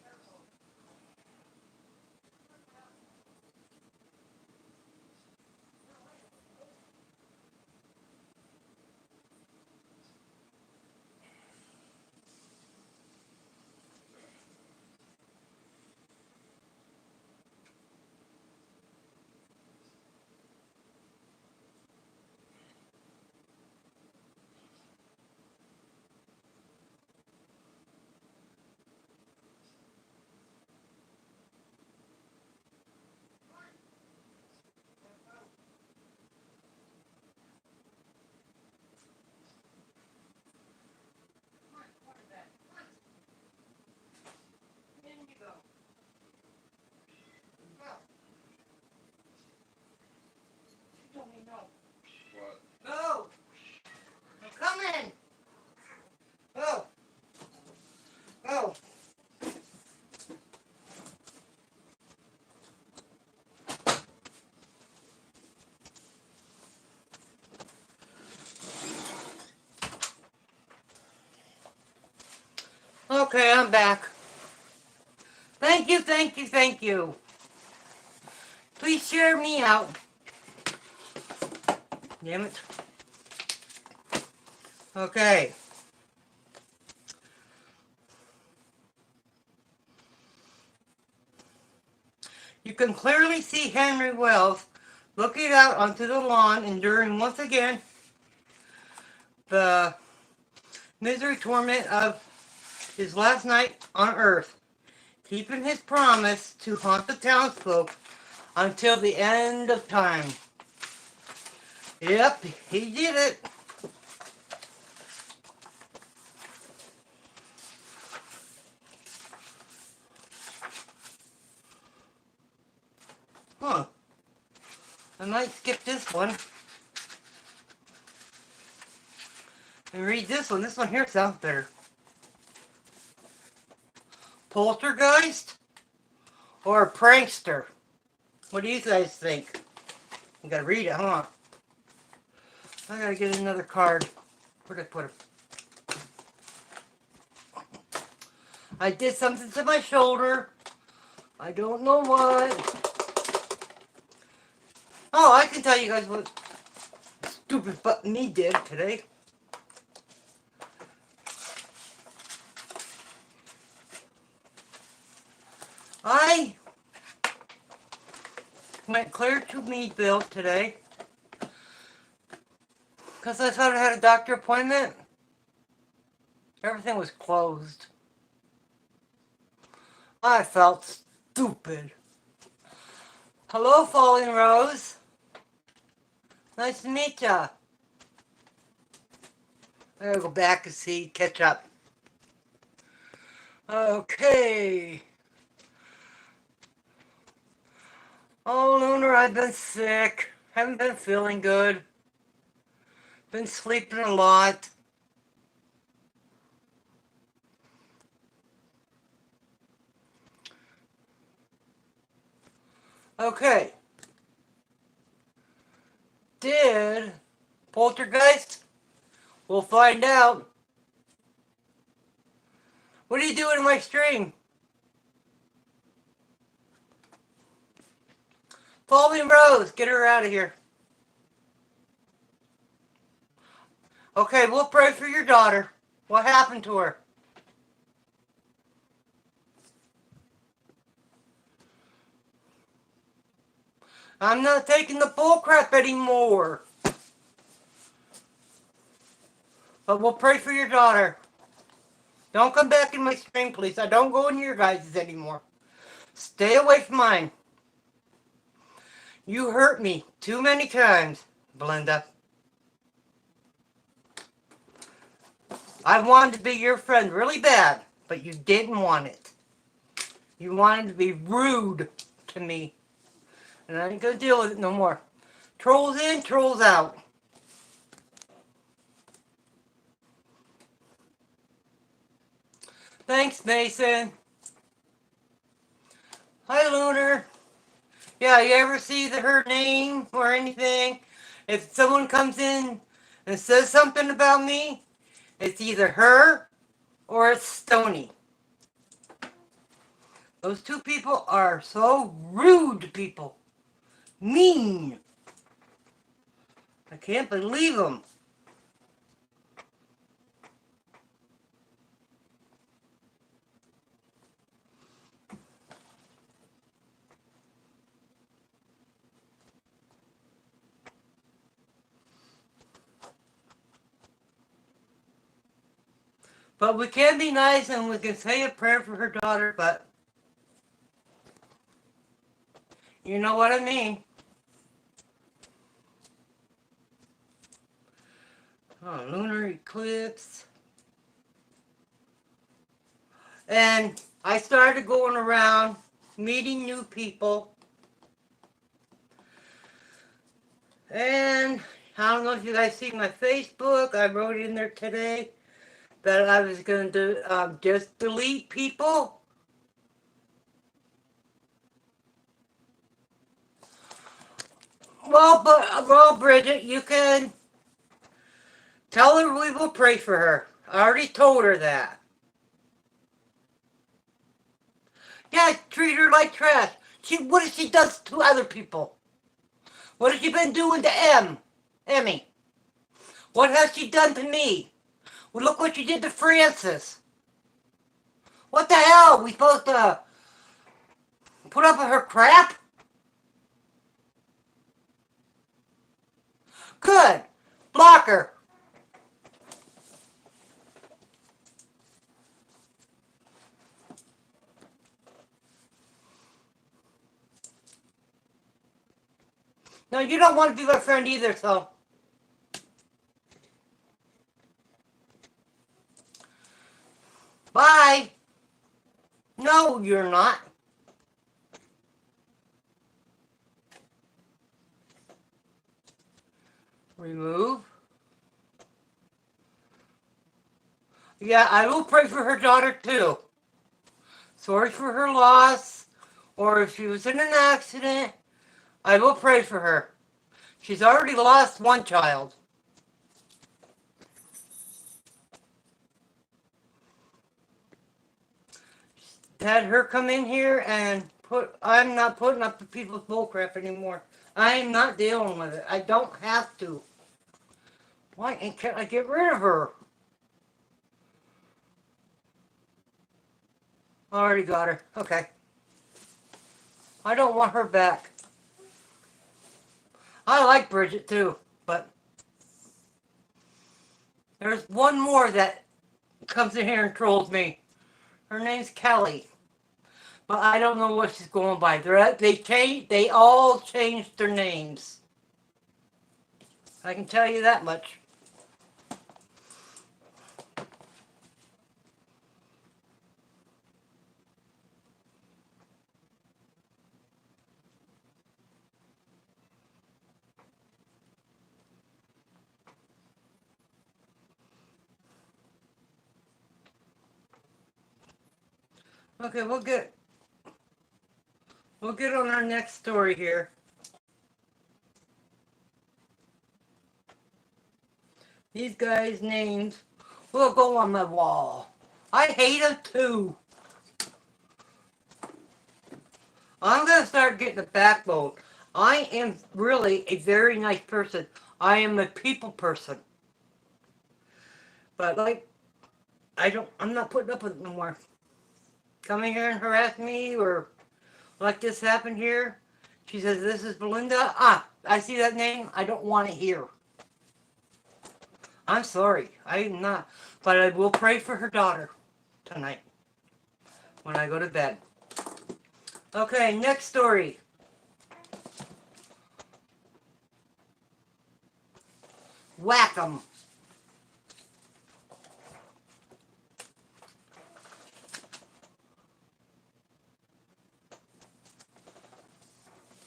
In you go. Go. You told me no. What? Go. I'm coming. Go. Go. Okay, I'm back. Thank you, thank you, thank you. Please share me out. Damn it. Okay. You can clearly see Henry Wells looking out onto the lawn, enduring once again the misery torment of his last night on earth, keeping his promise to haunt the townsfolk until the end of time. Yep, he did it. Huh. I might skip this one and read this one. This one here sounds better. Poltergeist or a prankster? What do you guys think? You gotta read it, huh? I gotta get another card. Where'd I put it? I did something to my shoulder. I don't know what. Oh, I can tell you guys what stupid butt me did today. I went clear to Meadville today because I thought I had a doctor appointment. Everything was closed. I felt stupid. Hello, Falling Rose. Nice to meet ya. I gotta go back and see, catch up. Okay. Oh, Lunar, I've been sick. Haven't been feeling good. Been sleeping a lot. Okay. did. Poltergeist? We'll find out. What are you doing in my stream? Following Rose, get her out of here. Okay, we'll pray for your daughter. What happened to her? I'm not taking the bull crap anymore. But we'll pray for your daughter. Don't come back in my stream, please. I don't go in your guys' anymore. Stay away from mine. You hurt me too many times, Belinda. I wanted to be your friend really bad, but you didn't want it. You wanted to be rude to me. And I ain't gonna deal with it no more. Trolls in, trolls out. Thanks, Mason. Hi, Lunar. Yeah, you ever see her name or anything? If someone comes in and says something about me, it's either her or it's Stony. Those two people are so rude to people. Mean. I can't believe them. But we can be nice and we can say a prayer for her daughter, but you know what I mean. Oh, lunar eclipse. And I started going around meeting new people. And I don't know if you guys see my Facebook. I wrote in there today that I was going to just delete people. Well, Bridget, you can tell her we will pray for her. I already told her that. Yeah, treat her like trash. What has she done to other people? What has she been doing to Emmy? What has she done to me? Well, look what she did to Francis. What the hell? We supposed to put up with her crap? Good. Block her. No, you don't want to be my friend either, so. Bye. No, you're not. Remove. Yeah, I will pray for her daughter too. Sorry for her loss, or if she was in an accident, I will pray for her. She's already lost one child. Had her come in here and I'm not putting up with people's bullcrap anymore. I am not dealing with it. I don't have to. Why can't I get rid of her? Already got her. Okay. I don't want her back. I like Bridget too, but there's one more that comes in here and trolls me. Her name's Kelly. But I don't know what she's going by. They all changed their names. I can tell you that much. Okay, we'll get on our next story here. These guys' names will go on my wall. I hate them too. I'm going to start getting a backbone. I am really a very nice person. I am a people person. But like, I'm not putting up with it no more. Coming here and harass me or like this happened here. She says, this is Belinda. I see that name. I don't want it here. I'm sorry. I'm not. But I will pray for her daughter tonight when I go to bed. Okay, next story. Whack 'em.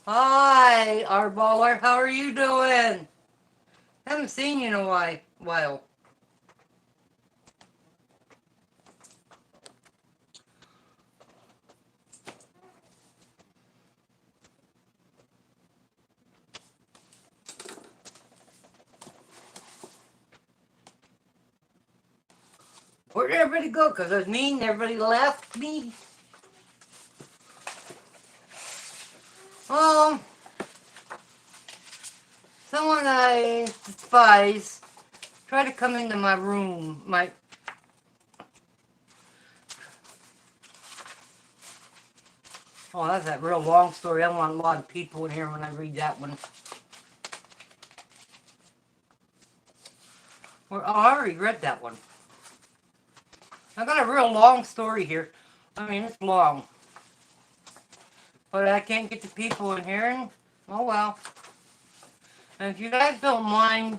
Hi, our baller. How are you doing? Haven't seen you in a while. Where did everybody go? Because it was mean. Everybody left me. Oh, someone I despise tried to come into my room. Oh, that's a real long story. I don't want a lot of people in here when I read that one. Well, I already read that one. I got a real long story here. I mean, it's long. But I can't get the people in here, and oh well. And if you guys don't mind,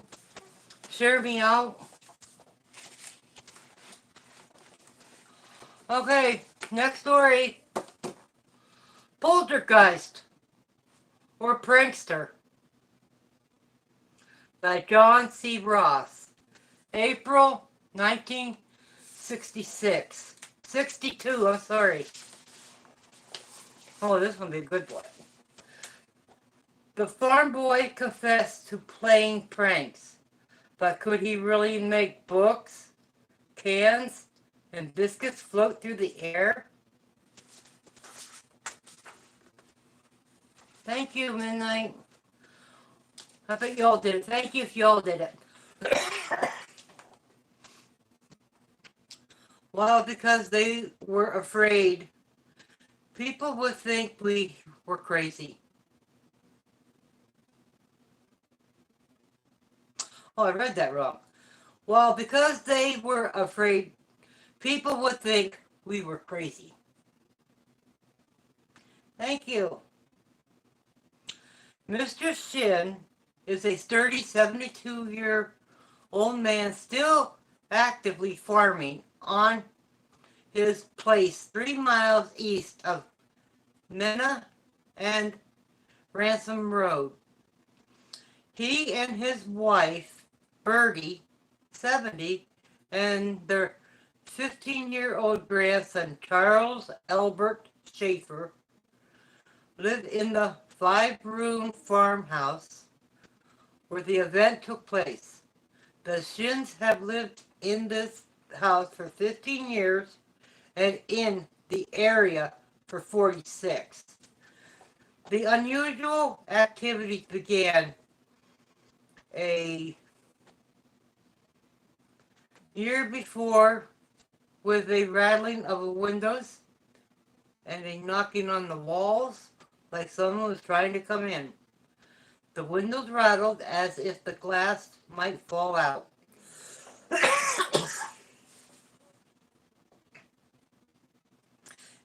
share me out. Okay, next story. Poltergeist or Prankster by John C. Ross. April 1966. 62, I'm sorry. Oh, this one will be a good one. The farm boy confessed to playing pranks, but could he really make books, cans, and biscuits float through the air? Thank you, Midnight. I bet y'all did it. Thank you if y'all did it. Well, because they were afraid people would think we were crazy. Oh, I read that wrong. Well, because they were afraid people would think we were crazy. Thank you. Mr. Shin is a sturdy 72-year-old man still actively farming on his place 3 miles east of Mena and Ransom Road. He and his wife, Bertie, 70, and their 15-year-old grandson, Charles Albert Schaefer, lived in the 5-room farmhouse where the event took place. The Shins have lived in this house for 15 years and in the area for 46. The unusual activities began a year before with a rattling of the windows and a knocking on the walls like someone was trying to come in. The windows rattled as if the glass might fall out.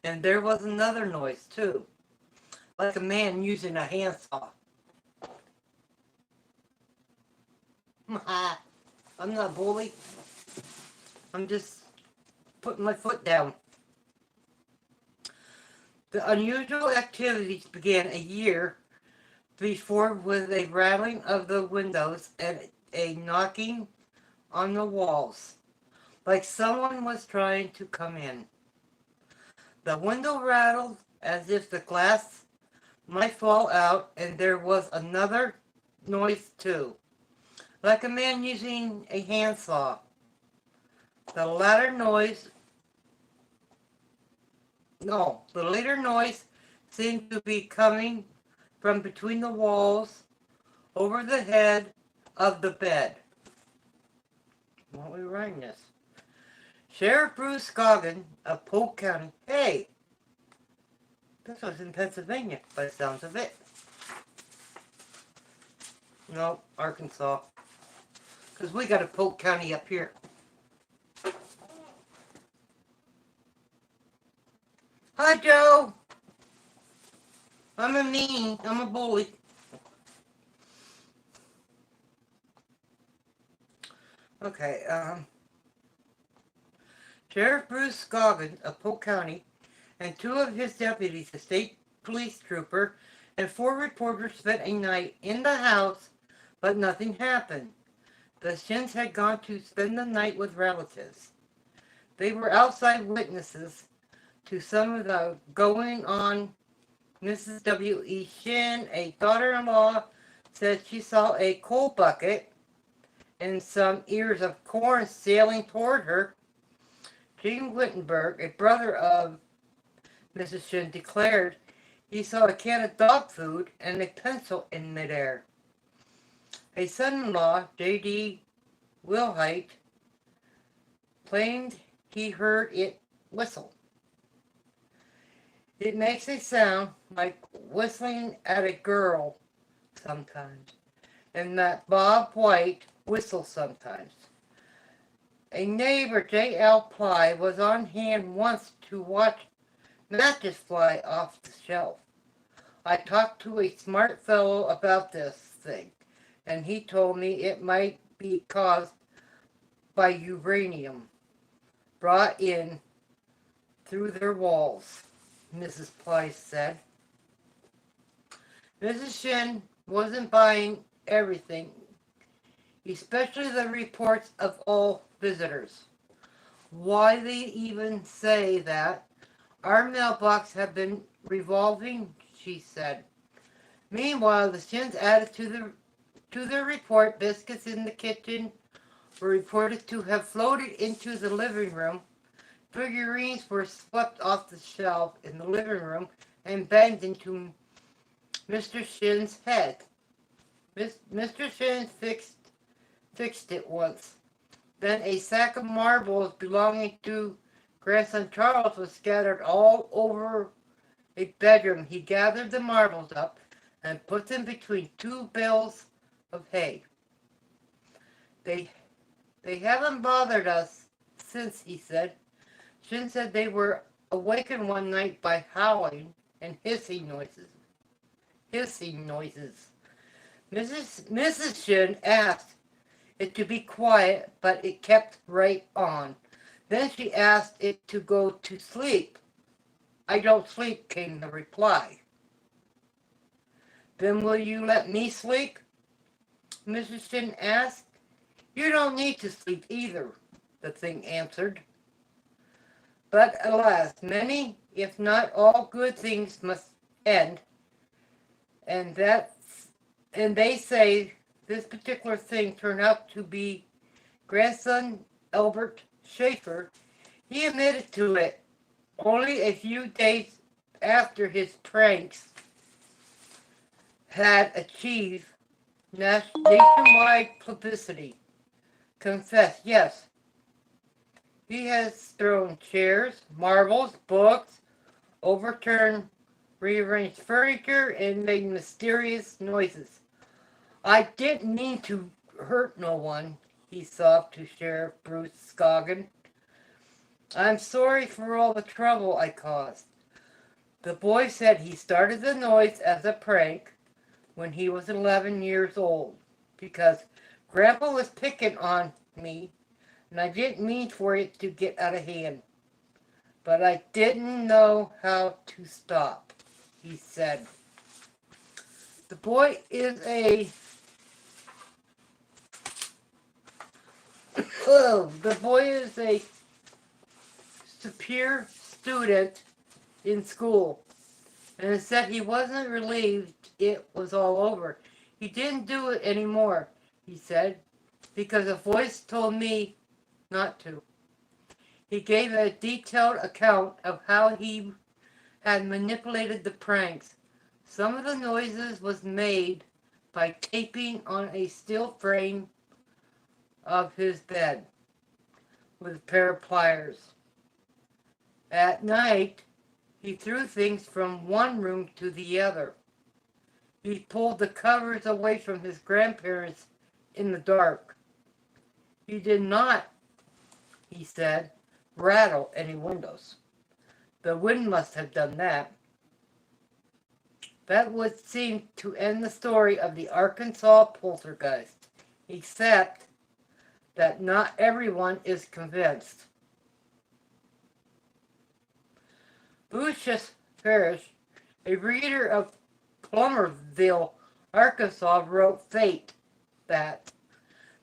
And there was another noise too, like a man using a handsaw. I'm not a bully. I'm just putting my foot down. The unusual activities began a year before with a rattling of the windows and a knocking on the walls, like someone was trying to come in. The window rattled as if the glass might fall out, and there was another noise too, like a man using a handsaw. The latter noise, no, the later noise seemed to be coming from between the walls over the head of the bed. Why are we writing this? Sheriff Bruce Scoggin of Polk County. Hey, this was in Pennsylvania, by the sounds of it. No, Arkansas. Because we got a Polk County up here. Hi, Joe. I'm a mean. I'm a bully. Okay, Sheriff Bruce Scoggin of Polk County and two of his deputies, a state police trooper, and four reporters spent a night in the house, but nothing happened. The Shins had gone to spend the night with relatives. They were outside witnesses to some of the going on. Mrs. W.E. Shin, a daughter-in-law, said she saw a coal bucket and some ears of corn sailing toward her. Gene Wittenberg, a brother of Mrs. Shin, declared he saw a can of dog food and a pencil in midair. A son-in-law, J.D. Wilhite, claimed he heard it whistle. It makes a sound like whistling at a girl sometimes, and that Bob White whistles sometimes. A neighbor, J.L. Ply, was on hand once to watch matches fly off the shelf. I talked to a smart fellow about this thing, and he told me it might be caused by uranium brought in through their walls, Mrs. Ply said. Mrs. Shin wasn't buying everything, especially the reports of all visitors. Why they even say that? Our mailbox have been revolving, she said. Meanwhile, the Shins added to their report biscuits in the kitchen were reported to have floated into the living room. Figurines were swept off the shelf in the living room and banged into Mr. Shin's head. Mr. Shin fixed it once. Then a sack of marbles belonging to grandson Charles was scattered all over a bedroom. He gathered the marbles up and put them between two bales of hay. They haven't bothered us since, he said. Shin said they were awakened one night by howling and hissing noises. Mrs. Shin asked it to be quiet, but it kept right on. Then she asked it to go to sleep. I don't sleep, came the reply. Then will you let me sleep? Mrs. Shin asked. You don't need to sleep either, the thing answered. But alas, many, if not all good things must end, and they say this particular thing turned out to be grandson Albert Schaefer. He admitted to it only a few days after his pranks had achieved nationwide publicity. Confessed, yes, he has thrown chairs, marbles, books, overturned, rearranged furniture, and made mysterious noises. I didn't mean to hurt no one, he sobbed to Sheriff Bruce Scoggin. I'm sorry for all the trouble I caused. The boy said he started the noise as a prank when he was 11 years old because Grandpa was picking on me and I didn't mean for it to get out of hand. But I didn't know how to stop, he said. The boy is a superior student in school, and it said he wasn't relieved it was all over. He didn't do it anymore, he said. because a voice told me not to. He gave a detailed account of how he had manipulated the pranks. Some of the noises was made by taping on a steel frame of his bed with a pair of pliers. At night, he threw things from one room to the other. He pulled the covers away from his grandparents in the dark. He did not, he said, rattle any windows. The wind must have done that. That would seem to end the story of the Arkansas poltergeist, except that not everyone is convinced. Lucius Parrish, a reader of Plummerville, Arkansas, wrote Fate that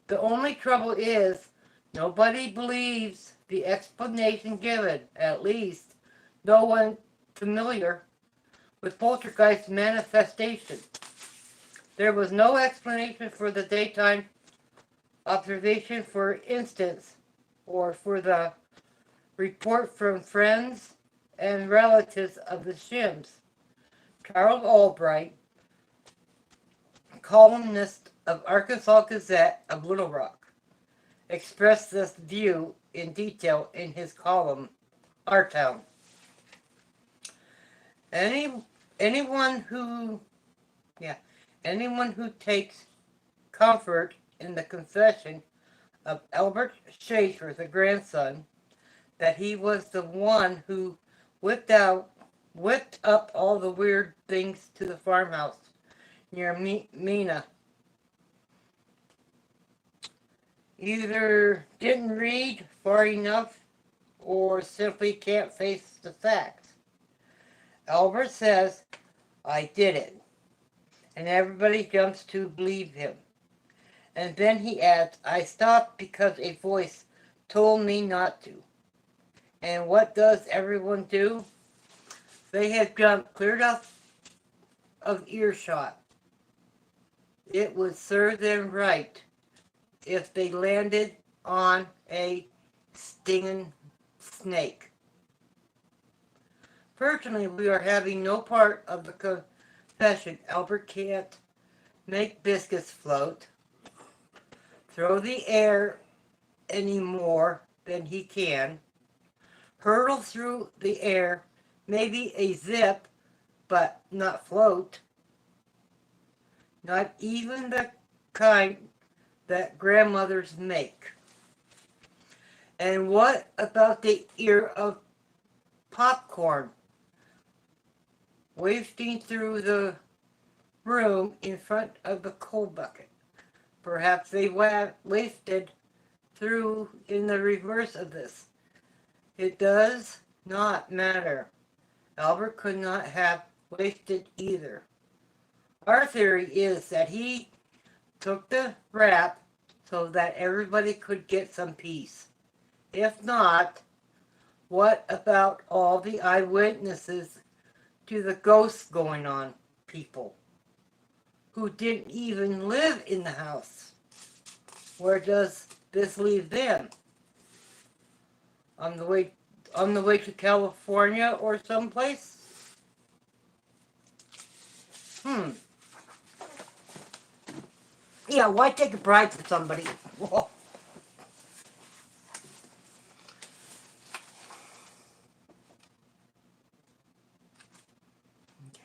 the only trouble is nobody believes the explanation given, at least no one familiar with poltergeist manifestation. There was no explanation for the daytime observation, for instance, or for the report from friends and relatives of the Shims. Charles Albright, columnist of Arkansas Gazette of Little Rock, expressed this view in detail in his column, Our Town. Anyone who takes comfort in the confession of Albert Schaefer, the grandson, that he was the one who whipped up all the weird things to the farmhouse near Mina, either didn't read far enough or simply can't face the facts. Albert says, I did it. And everybody jumps to believe him. And then he adds, I stopped because a voice told me not to. And what does everyone do? They have jumped clear enough of earshot. It would serve them right if they landed on a stinging snake. Fortunately, we are having no part of the confession. Albert can't make biscuits float, throw the air any more than he can, hurtle through the air, maybe a zip, but not float. Not even the kind that grandmothers make. And what about the ear of popcorn wafting through the room in front of the coal bucket? Perhaps they wafted through in the reverse of this. It does not matter. Albert could not have wafted either. Our theory is that he took the rap so that everybody could get some peace. If not, what about all the eyewitnesses to the ghosts going on people who didn't even live in the house? Where does this leave them? On the way to California or someplace? Yeah, why take a bribe from somebody? Whoa.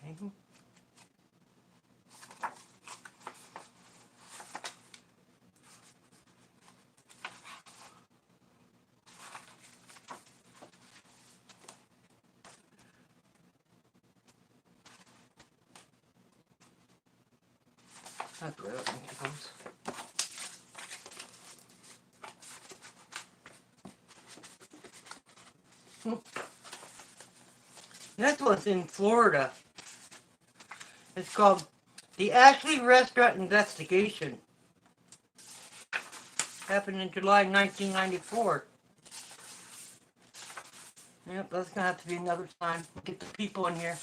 Okay. That's where that one comes. Next one's in Florida. It's called the Ashley Restaurant Investigation. Happened in July 1994. Yep, that's gonna have to be another time. Get the people in here.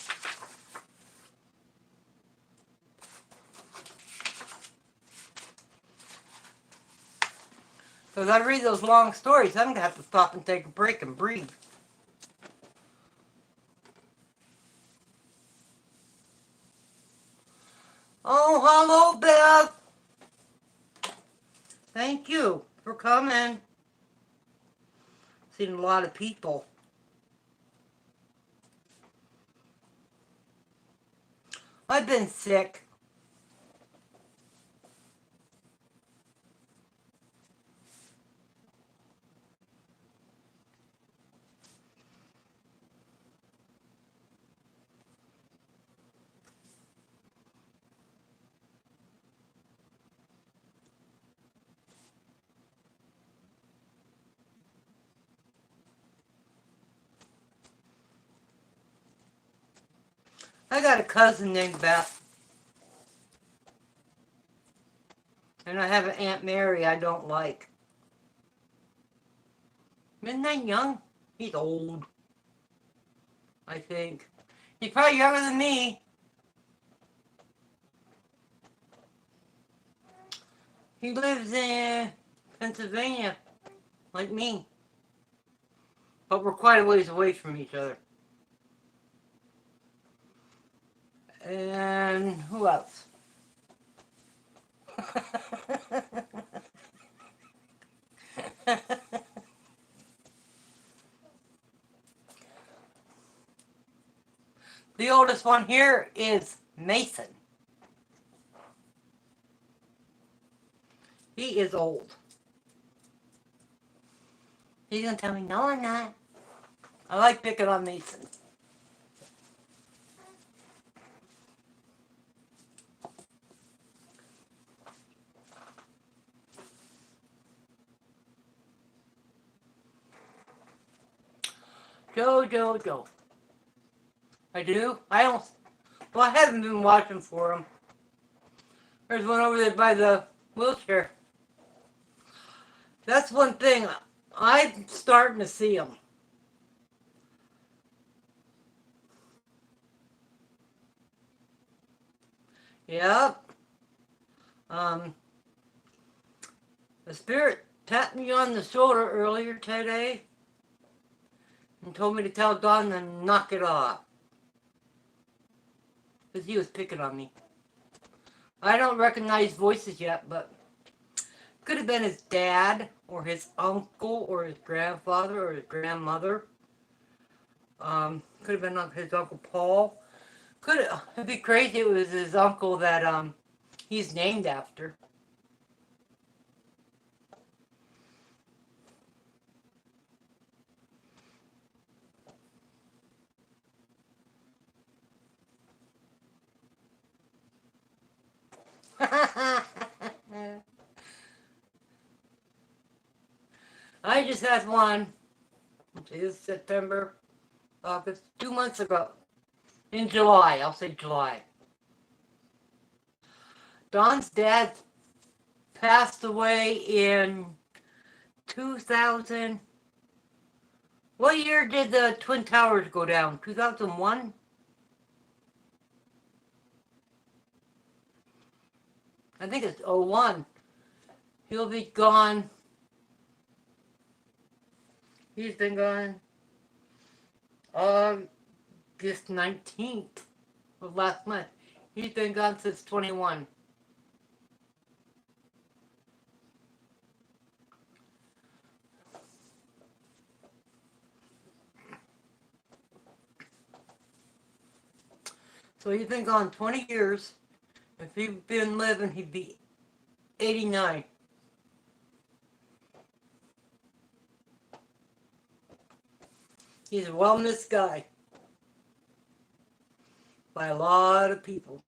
Because I read those long stories, I'm going to have to stop and take a break and breathe. Oh, hello, Beth. Thank you for coming. Seen a lot of people. I've been sick. I got a cousin named Beth. And I have an Aunt Mary I don't like. Midnight Young? He's old. I think. He's probably younger than me. He lives in Pennsylvania, like me. But we're quite a ways away from each other. And who else? The oldest one here is Mason. He is old. He's gonna tell me, no, I'm not. I like picking on Mason. Joe. I do? I don't. Well, I haven't been watching for him. There's one over there by the wheelchair. That's one thing. I'm starting to see him. Yep. The spirit tapped me on the shoulder earlier today and told me to tell Don to knock it off. Because he was picking on me. I don't recognize voices yet, but could have been his dad or his uncle or his grandfather or his grandmother. Could have been his Uncle Paul. It'd be crazy if it was his uncle that he's named after. I just had one. It's September, August, 2 months ago. In July, I'll say July. Don's dad passed away in 2000. What year did the Twin Towers go down? 2001? I think it's 01. He'll be gone. He's been gone August 19th of last month. He's been gone since 21. So he's been gone 20 years. If he'd been living, he'd be 89. He's a well-missed guy by a lot of people.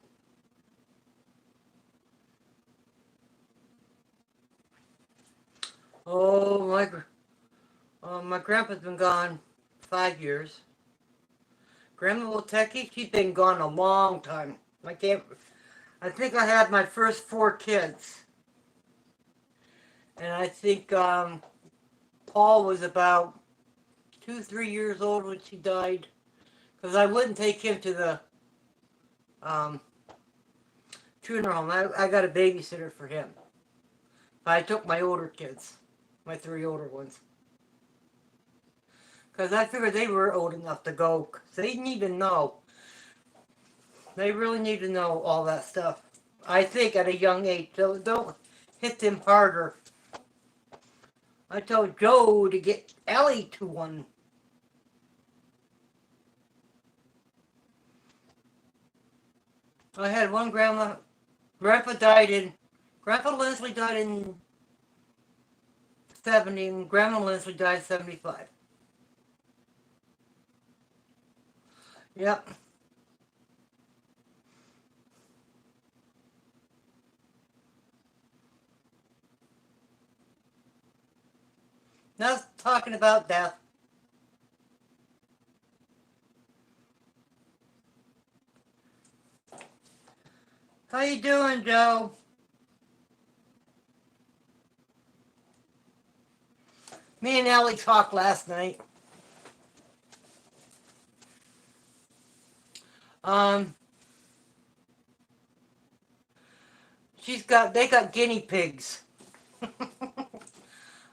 Oh, my grandpa's been gone 5 years. Grandma Woteki, she's been gone a long time. I think I had my first 4 kids. And I think Paul was about 2-3 years old when she died. Because I wouldn't take him to the funeral home. I got a babysitter for him. I took my older kids. My 3 older ones. Because I figured they were old enough to go. 'Cause they need to know. They really need to know all that stuff. I think at a young age. So don't hit them harder. I told Joe to get Ellie to one. I had one grandma. Grandpa Leslie died in 70, and Grandma Leslie died 75. Yep. Now talking about death. How you doing, Joe? Me and Ellie talked last night. They got guinea pigs.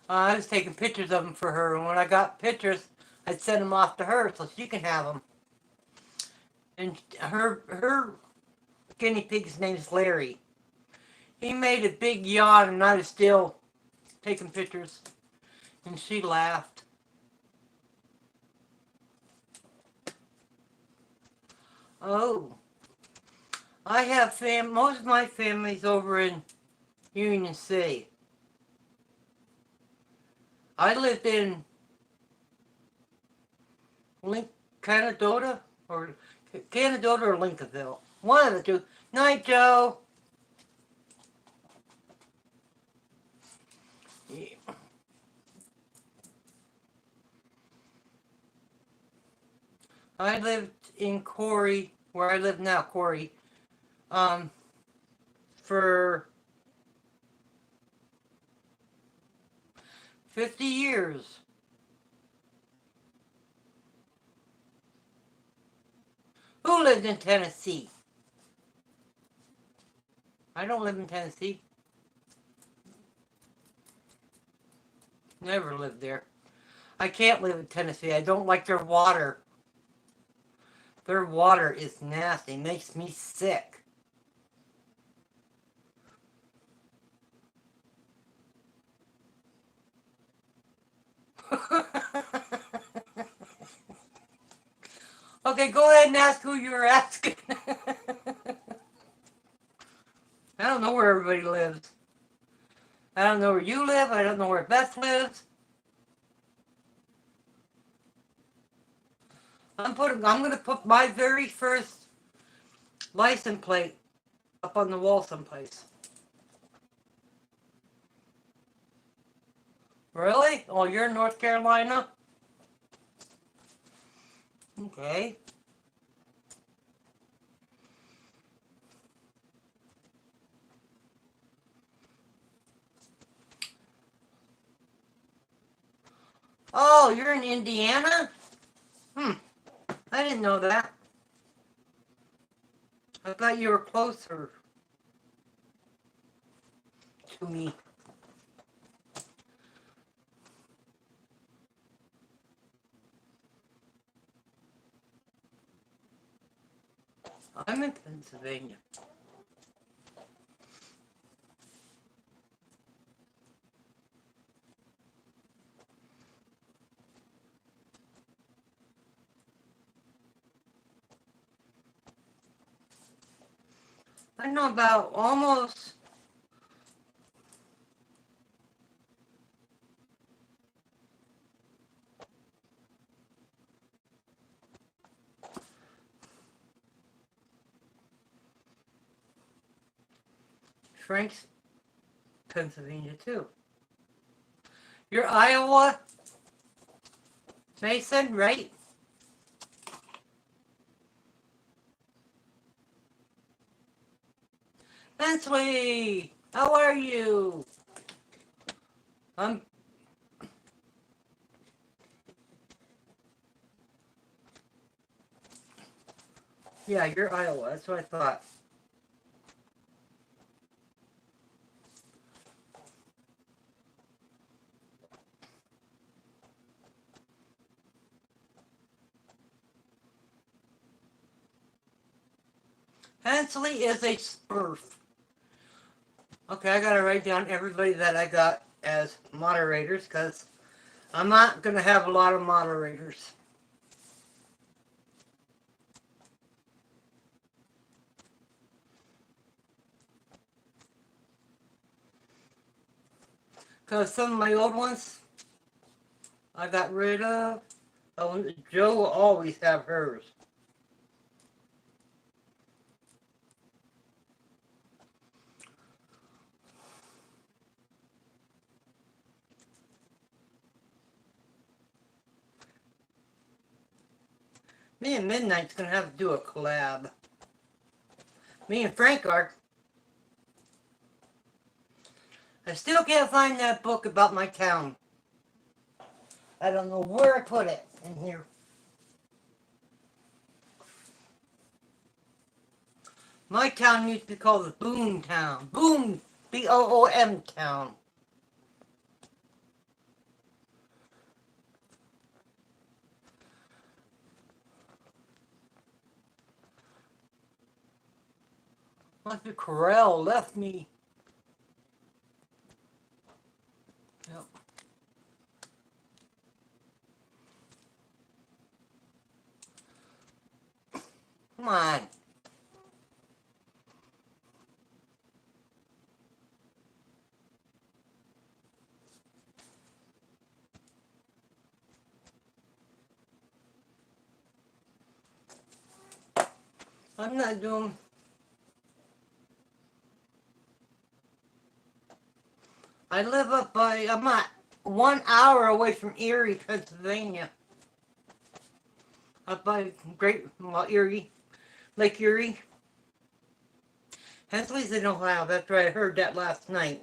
I was taking pictures of them for her, and when I got pictures, I'd send them off to her so she can have them. And her guinea pig's name's Larry. He made a big yawn, and I was still taking pictures, and she laughed. Oh, I have most of my family's over in Union City. I lived in Canadota or Lincolnville. One of the two. Night, Joe. Yeah. I lived in Corey, where I live now, Corey, for 50 years. Who lived in Tennessee? I don't live in Tennessee. Never lived there. I can't live in Tennessee. I don't like their water. Their water is nasty. It makes me sick. Okay, go ahead and ask who you're asking. I don't know where everybody lives. I don't know where you live. I don't know where Beth lives. I'm gonna put my very first license plate up on the wall someplace. Really? Oh, you're in North Carolina? Okay. Oh, you're in Indiana? I didn't know that. I thought you were closer to me. I'm in Pennsylvania. I know about almost. Frank's Pennsylvania too. You're Iowa, Mason, right? Bensley, how are you? Yeah, you're Iowa. That's what I thought. Hensley is a smurf. Okay, I gotta write down everybody that I got as moderators because I'm not gonna have a lot of moderators. Because some of my old ones I got rid of. Oh, Joe will always have hers. Me and Midnight's gonna have to do a collab. Me and Frank are. I still can't find that book about my town. I don't know where I put it in here. My town used to be called the Boom Town. Boom! B-O-O-M town. Must be Corral left me. Yep. Come on. I'm not doing... I live up by... I'm not 1 hour away from Erie, Pennsylvania. Up by Erie. Lake Erie. Hensley's in Ohio. That's right. I heard that last night.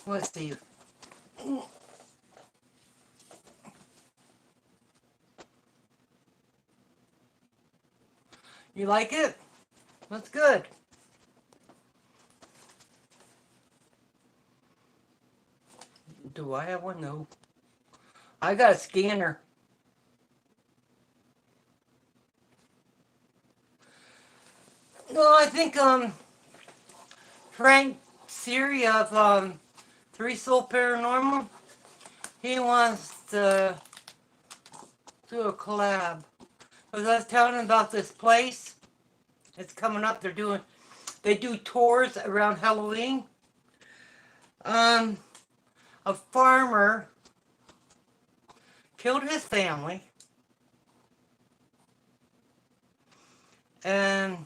Let's see. You like it? That's good. Do I have one? No. I got a scanner. No, I think Frank Siri of Three Soul Paranormal, he wants to do a collab. Because I was telling him about this place. It's coming up. They do tours around Halloween. A farmer killed his family. And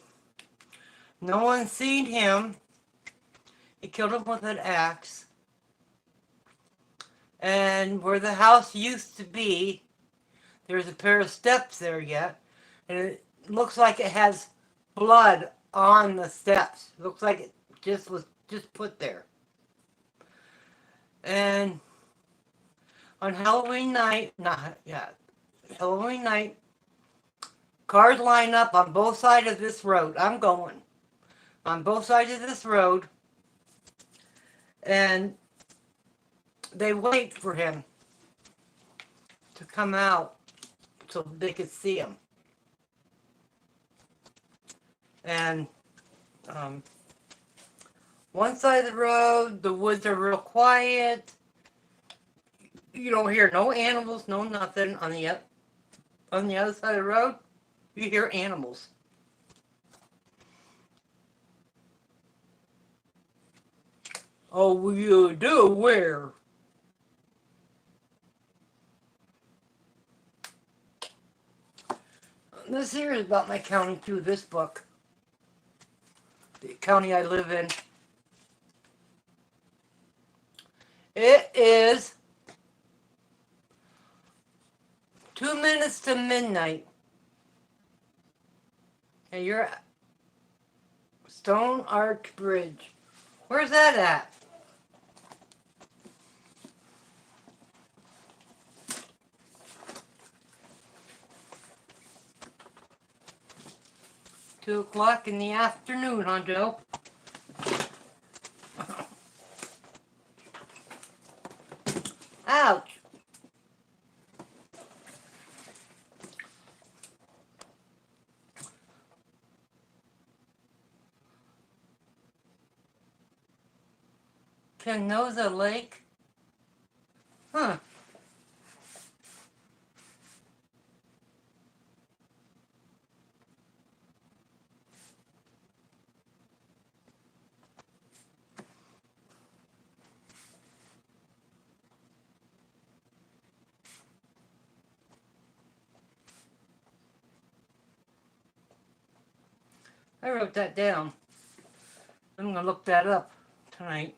no one seen him. He killed him with an axe. And where the house used to be, there's a pair of steps there yet. And it looks like it has blood on the steps. It looks like it was just put there. And on Halloween night, Halloween night, cars line up on both sides of this road. I'm going on both sides of this road. And they wait for him to come out so they could see him. And one side of the road, the woods are real quiet. You don't hear no animals, no nothing. On the other side of the road, you hear animals. Oh, you do? Where? This here is about my county too, this book. The county I live in. It is 2 minutes to midnight. And you're at Stone Arch Bridge. Where's that at? 2 o'clock in the afternoon, huh, Joe? Ouch! Canosa Lake? Huh. I wrote that down. I'm gonna look that up tonight.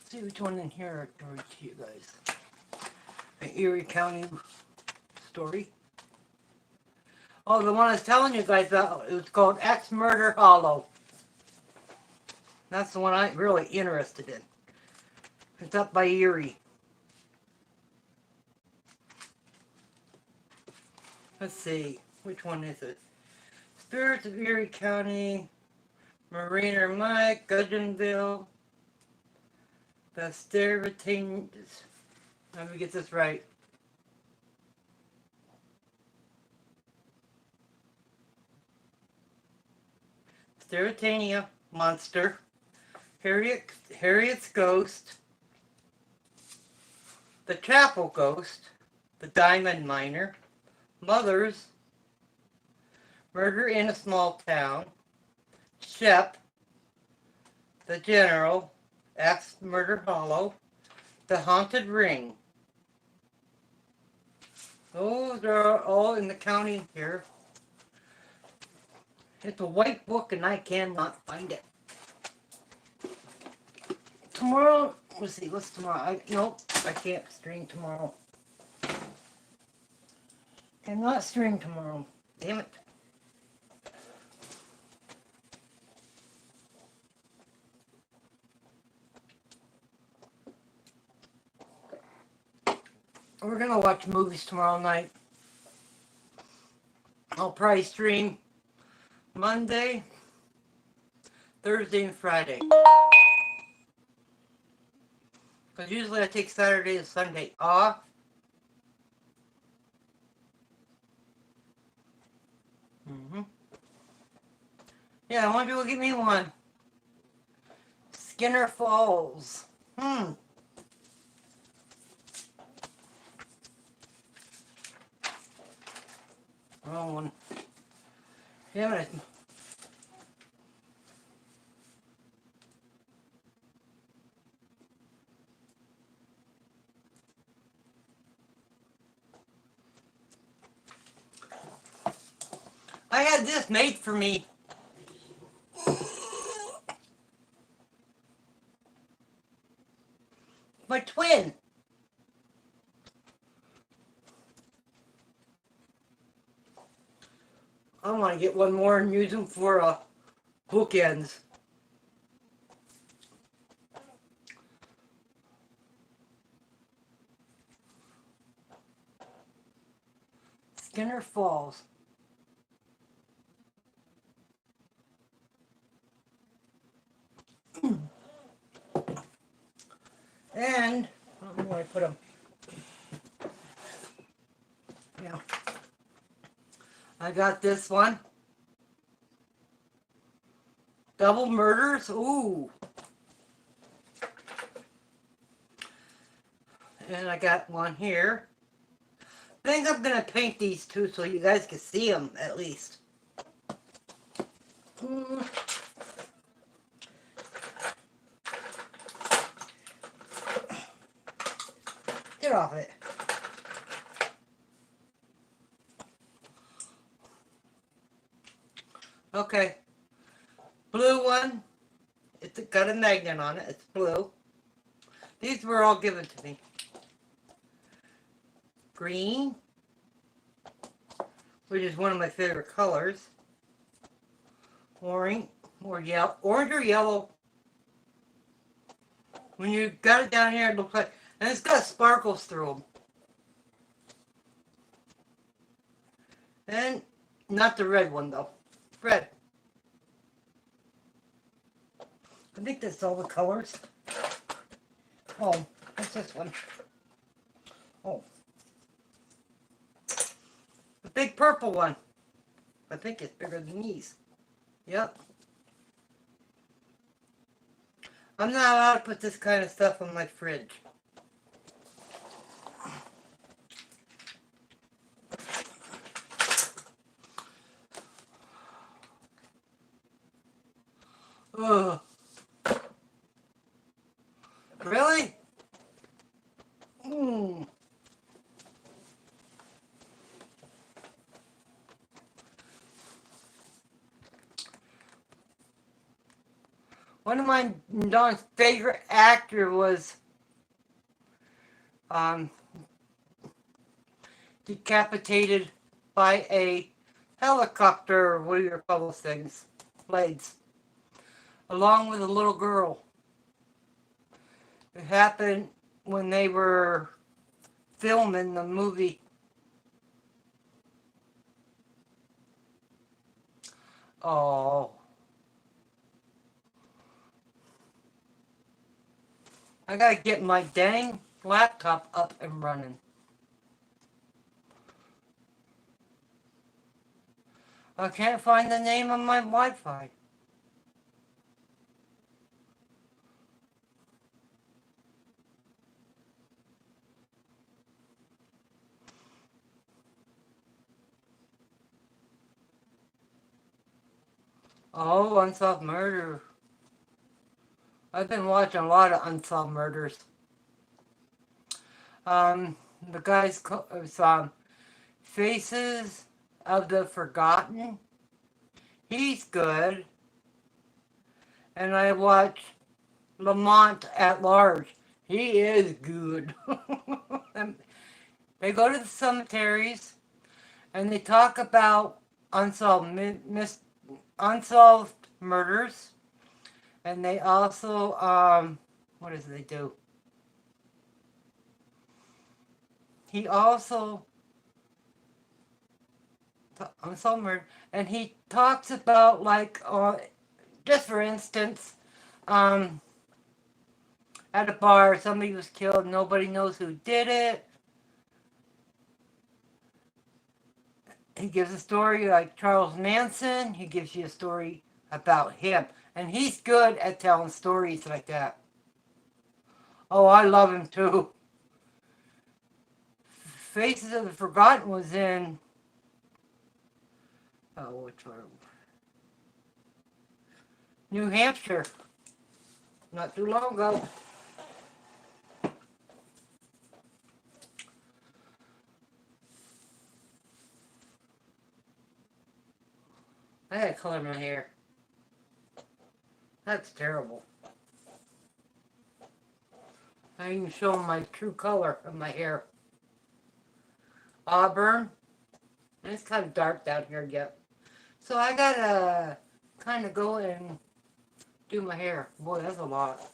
See which one in here I can read to you guys. An Erie County story. Oh, the one I was telling you guys about, it was called X Murder Hollow. That's the one I'm really interested in. It's up by Erie. Let's see, which one is it? Spirits of Erie County, Marina Mike, Gudgeonville, Basteritanians. Let me get this right. Steritania Monster, Harriet's Ghost, The Chapel Ghost, The Diamond Miner, Mothers, Murder in a Small Town, Shep, The General, X Murder Hollow, The Haunted Ring. Those are all in the county here. It's a white book and I cannot find it. Tomorrow, let's see, what's tomorrow? Nope, I can't stream tomorrow. Cannot stream tomorrow. Damn it. We're gonna watch movies tomorrow night. I'll probably stream Monday, Thursday, and Friday. Because usually I take Saturday and Sunday off. Yeah, I want people to give me one. Skinner Falls. Wrong one. Damn it. I had this made for me. My twin. I want to get one more and use them for bookends. Skinner Falls. And, I don't know where I put them. Yeah. I got this one. Double Murders. Ooh. And I got one here. I think I'm going to paint these two so you guys can see them at least. Get off it. Okay. Blue one. It's got a magnet on it. It's blue. These were all given to me. Green. which is one of my favorite colors. Orange or yellow, orange or yellow. When you got it down here, it looks like, and it's got sparkles through them. And not the red one though. Red. I think that's all the colors. Oh, what's this one? Oh. The big purple one. I think it's bigger than these. Yep. I'm not allowed to put this kind of stuff on my fridge. Ugh. Really? Mmm. One of my Don's favorite actor was decapitated by a helicopter, or what do you call those things? Blades. Along with a little girl. It happened when they were filming the movie. Oh. I gotta get my dang laptop up and running. I can't find the name of my Wi-Fi. Oh, Unsolved Murder. I've been watching a lot of Unsolved Murders. The guy's Faces of the Forgotten. He's good. And I watch Lamont at Large. He is good. They go to the cemeteries and they talk about unsolved murders. And they also, what does they do? He also, unsolved murder, and he talks about, like, just for instance, at a bar, somebody was killed, nobody knows who did it. He gives a story like Charles Manson, he gives you a story about him. And he's good at telling stories like that. Oh, I love him too. Faces of the Forgotten was in, oh, which one? New Hampshire. Not too long ago. I had to color my hair. That's terrible. I can show my true color of my hair. Auburn. And it's kind of dark down here yet. So I gotta kind of go and do my hair. Boy, that's a lot.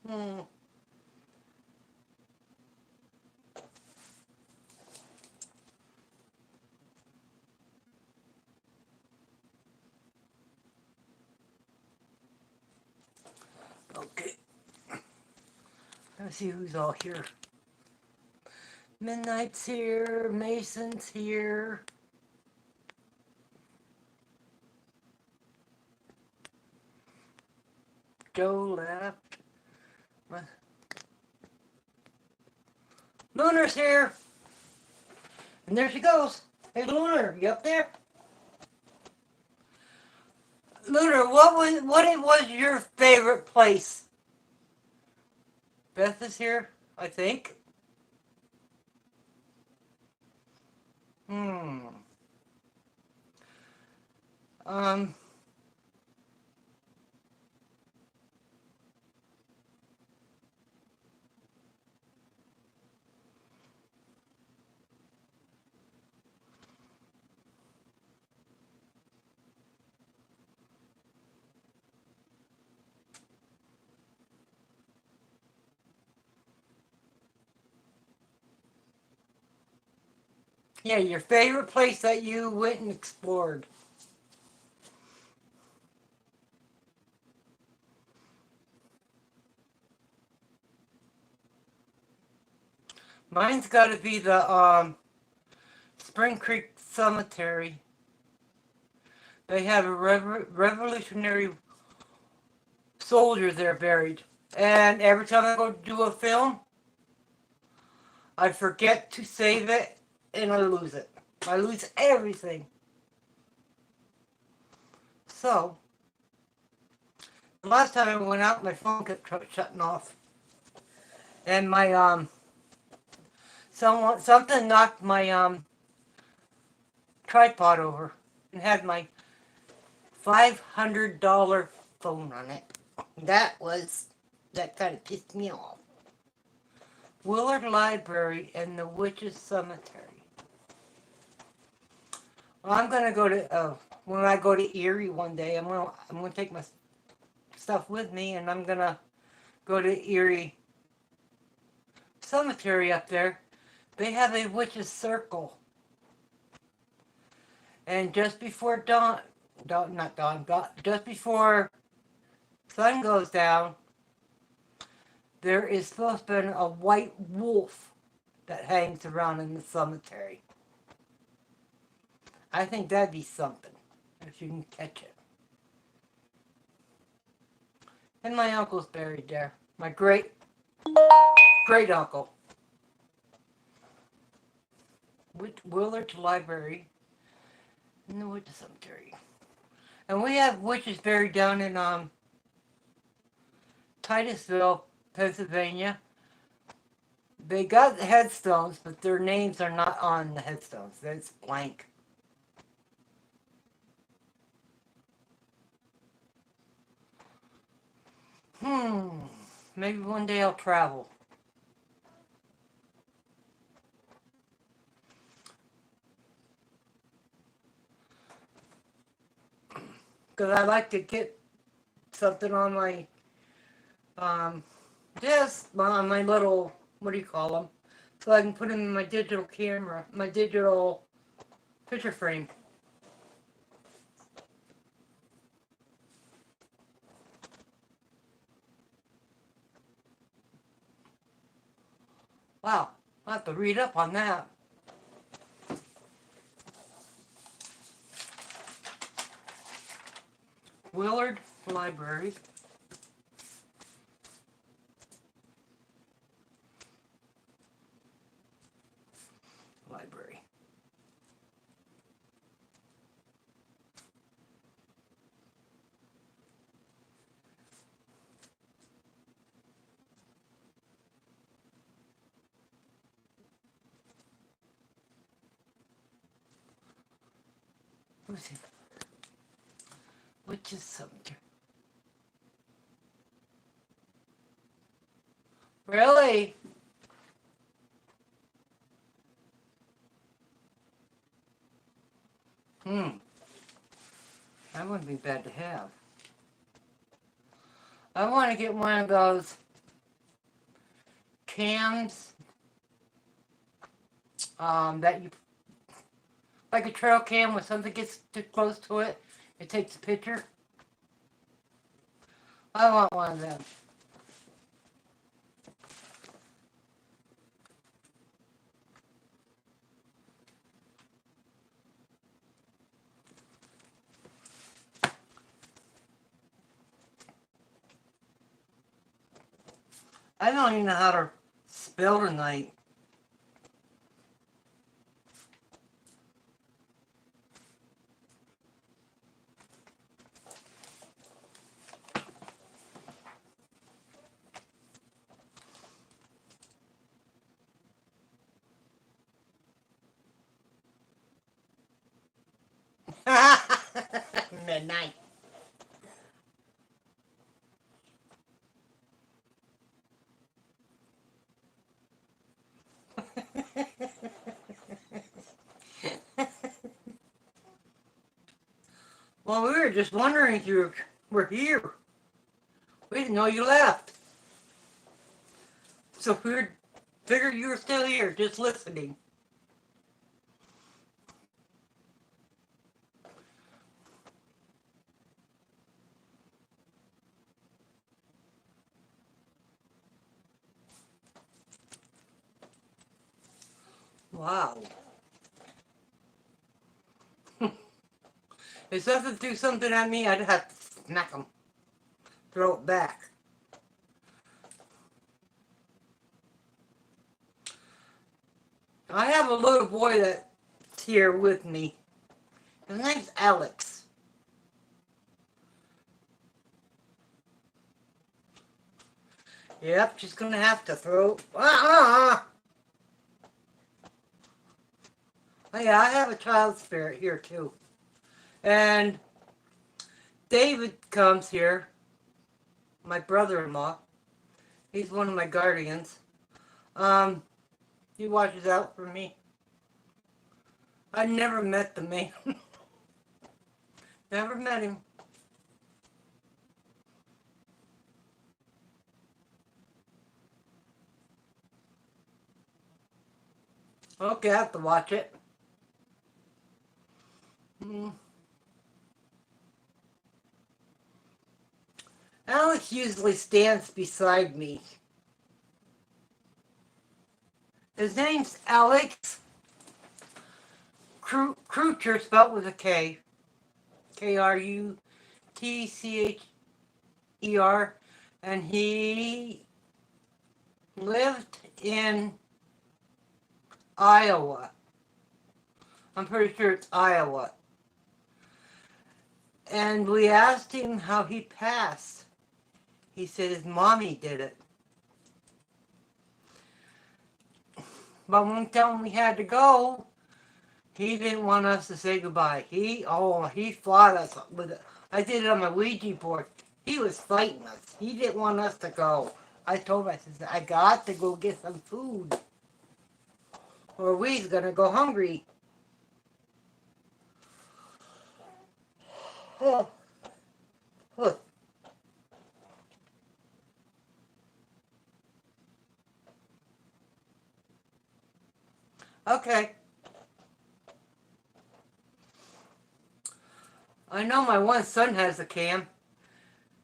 Hmm. Okay. Let's see who's all here. Midnight's here. Mason's here. Joe left. Lunar's here. And there she goes. Hey, Lunar, you up there? Lunar, what it was your favorite place? Beth is here, I think. Hmm. Um. Yeah, your favorite place that you went and explored. Mine's got to be the Spring Creek Cemetery. They have a revolutionary soldier there buried. And every time I go do a film, I forget to save it and I lose it. I lose everything. So, the last time I went out, my phone kept shutting off. And my, something knocked my, tripod over and had my $500 phone on it. That kind of pissed me off. Willard Library and the Witches Cemetery. Well, I'm gonna go to when I go to Erie one day. I'm gonna take my stuff with me, and I'm gonna go to Erie Cemetery up there. They have a witches circle, and just before not dawn, just before sun goes down, there is supposed to be a white wolf that hangs around in the cemetery. I think that'd be something if you can catch it. And my uncle's buried there. My great uncle. Willard Library in the Witches Cemetery. And we have witches buried down in Titusville, Pennsylvania. They got headstones, but their names are not on the headstones. It's blank. Maybe one day I'll travel. Because I like to get something on my disc, on my little, what do you call them? So I can put them in my digital camera, my digital picture frame. Wow, I'll have to read up on that. Willard Library. Library. Who's it? Which is something. Really? That wouldn't be bad to have. I want to get one of those cams that you, like a trail cam when something gets too close to it, it takes a picture. I want one of them. I don't even know how to spell tonight. Midnight. Well, we were just wondering if you were here. We didn't know you left. So we figured you were still here, just listening. Wow. If something threw something at me, I'd have to smack them. Throw it back. I have a little boy that's here with me. His name's Alex. Yep, she's gonna have to throw. Oh, yeah, I have a child spirit here too. And David comes here, my brother-in-law. He's one of my guardians. He watches out for me. I never met the man. Never met him. Okay, I have to watch it. Alex usually stands beside me. His name's Alex Krutcher, spelled with a K. Krutcher. And he lived in Iowa. I'm pretty sure it's Iowa. And we asked him how he passed. He said his mommy did it. But when we told him we had to go, he didn't want us to say goodbye. He fought us with it. I did it on my Ouija board. He was fighting us. He didn't want us to go. I told him, I said, I got to go get some food. Or we's gonna go hungry. Oh. Oh. Okay. I know my one son has a camp.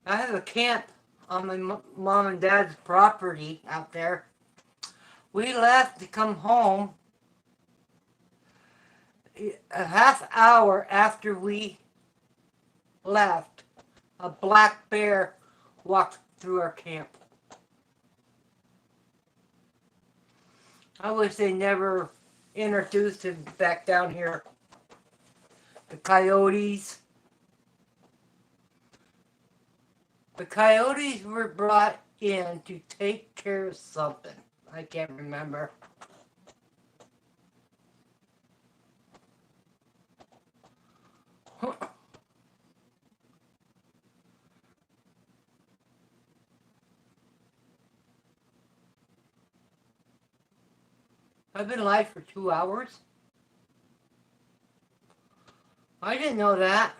I have a camp on my mom and dad's property out there. We left to come home a half hour after we left. A black bear walked through our camp. I wish they never introduced him back down here. The coyotes. The coyotes were brought in to take care of something. I can't remember. I've been live for 2 hours. I didn't know that.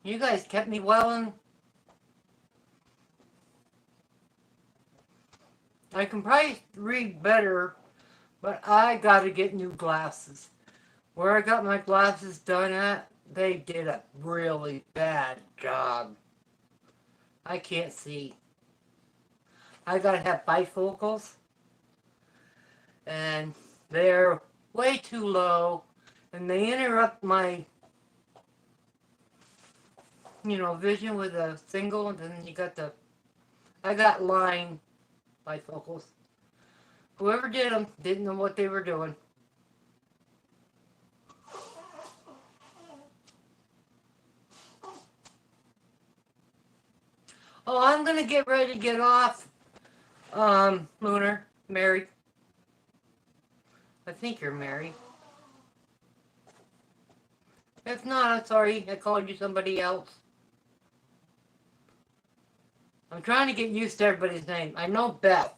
You guys kept me well and I can probably read better, but I gotta get new glasses. Where I got my glasses done at, they did a really bad job. I can't see. I gotta have bifocals, and they're way too low, and they interrupt my, vision with a single, and then you got I got line bifocals. Whoever did them didn't know what they were doing. Oh, I'm gonna get ready to get off. Lunar, Mary. I think you're Mary. If not, I'm sorry. I called you somebody else. I'm trying to get used to everybody's name. I know Beth.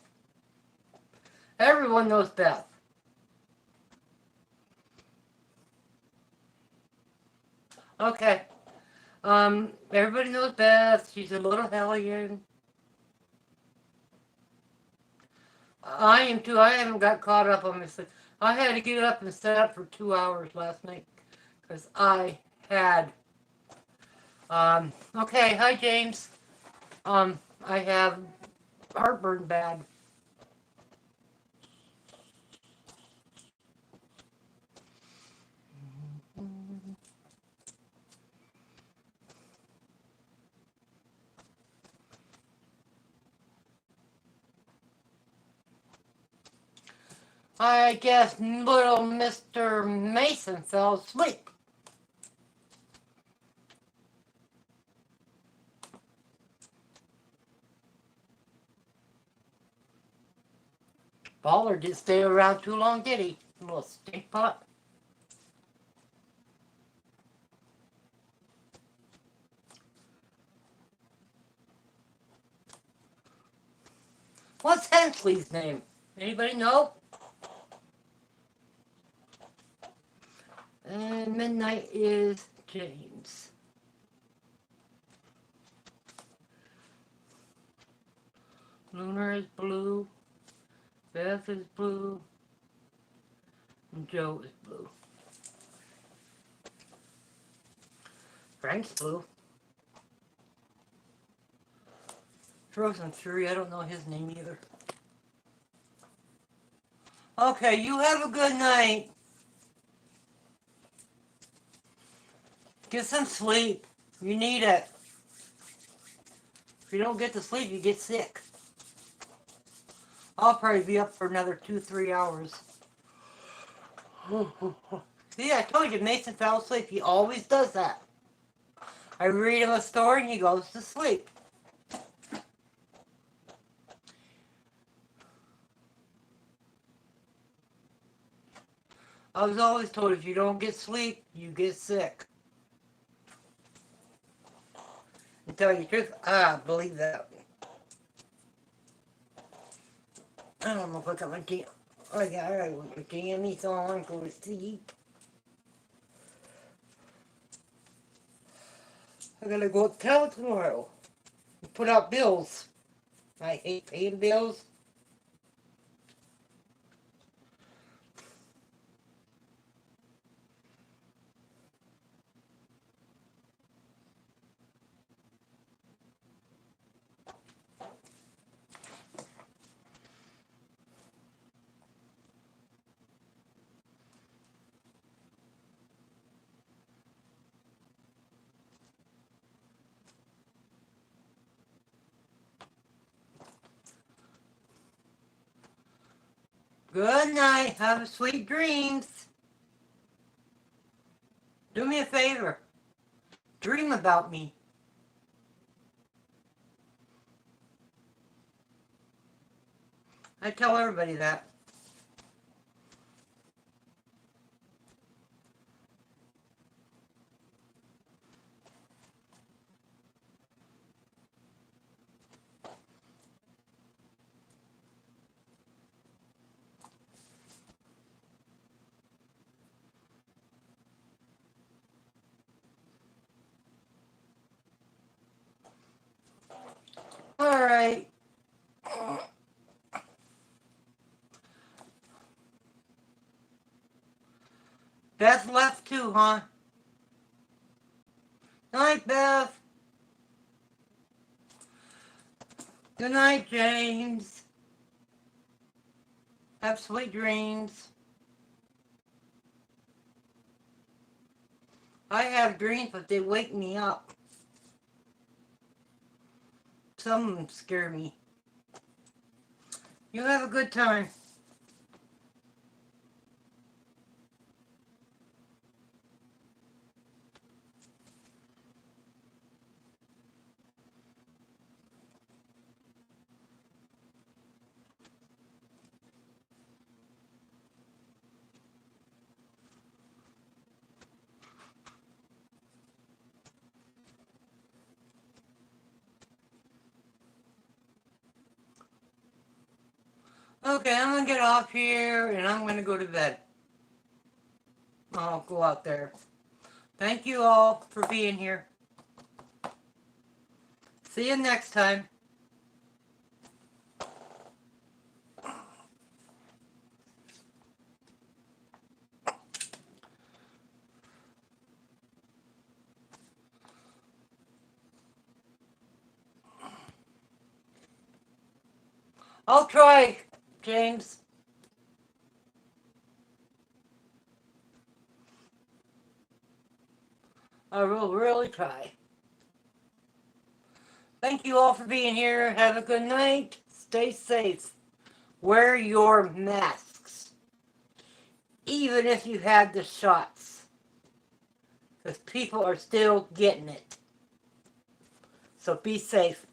Everyone knows Beth. Okay. Everybody knows Beth. She's a little hellion. I am too. I haven't got caught up on my sleep. I had to get up and set up for 2 hours last night because I had. Okay. Hi, James. I have heartburn bad. I guess little Mr. Mason fell asleep. Baller didn't stay around too long, did he? Little stink pot. What's Hensley's name? Anybody know? And Midnight is James. Lunar is blue. Beth is blue. And Joe is blue. Frank's blue. Frozen Fury, I don't know his name either. Okay, you have a good night. Get some sleep. You need it. If you don't get to sleep, you get sick. I'll probably be up for another 2-3 hours. See, I told you, Mason fell asleep. He always does that. I read him a story and he goes to sleep. I was always told if you don't get sleep, you get sick. To tell you the truth, I believe that. I don't know if I got my jam. Oh yeah, I got my jammies on, go to sleep. I gotta go to town tomorrow. Put out bills. I hate paying bills. Good night. Have sweet dreams. Do me a favor. Dream about me. I tell everybody that. Alright. Beth left too, huh? Night, Beth. Good night, James. Have sweet dreams. I have dreams, but they wake me up. Some of them scare me. You have a good time. Okay, I'm gonna get off here and I'm gonna go to bed. I'll go out there. Thank you all for being here. See you next time. I'll try, James. I will really try. Thank you all for being here. Have a good night. Stay safe. Wear your masks. Even if you had the shots. Because people are still getting it. So be safe.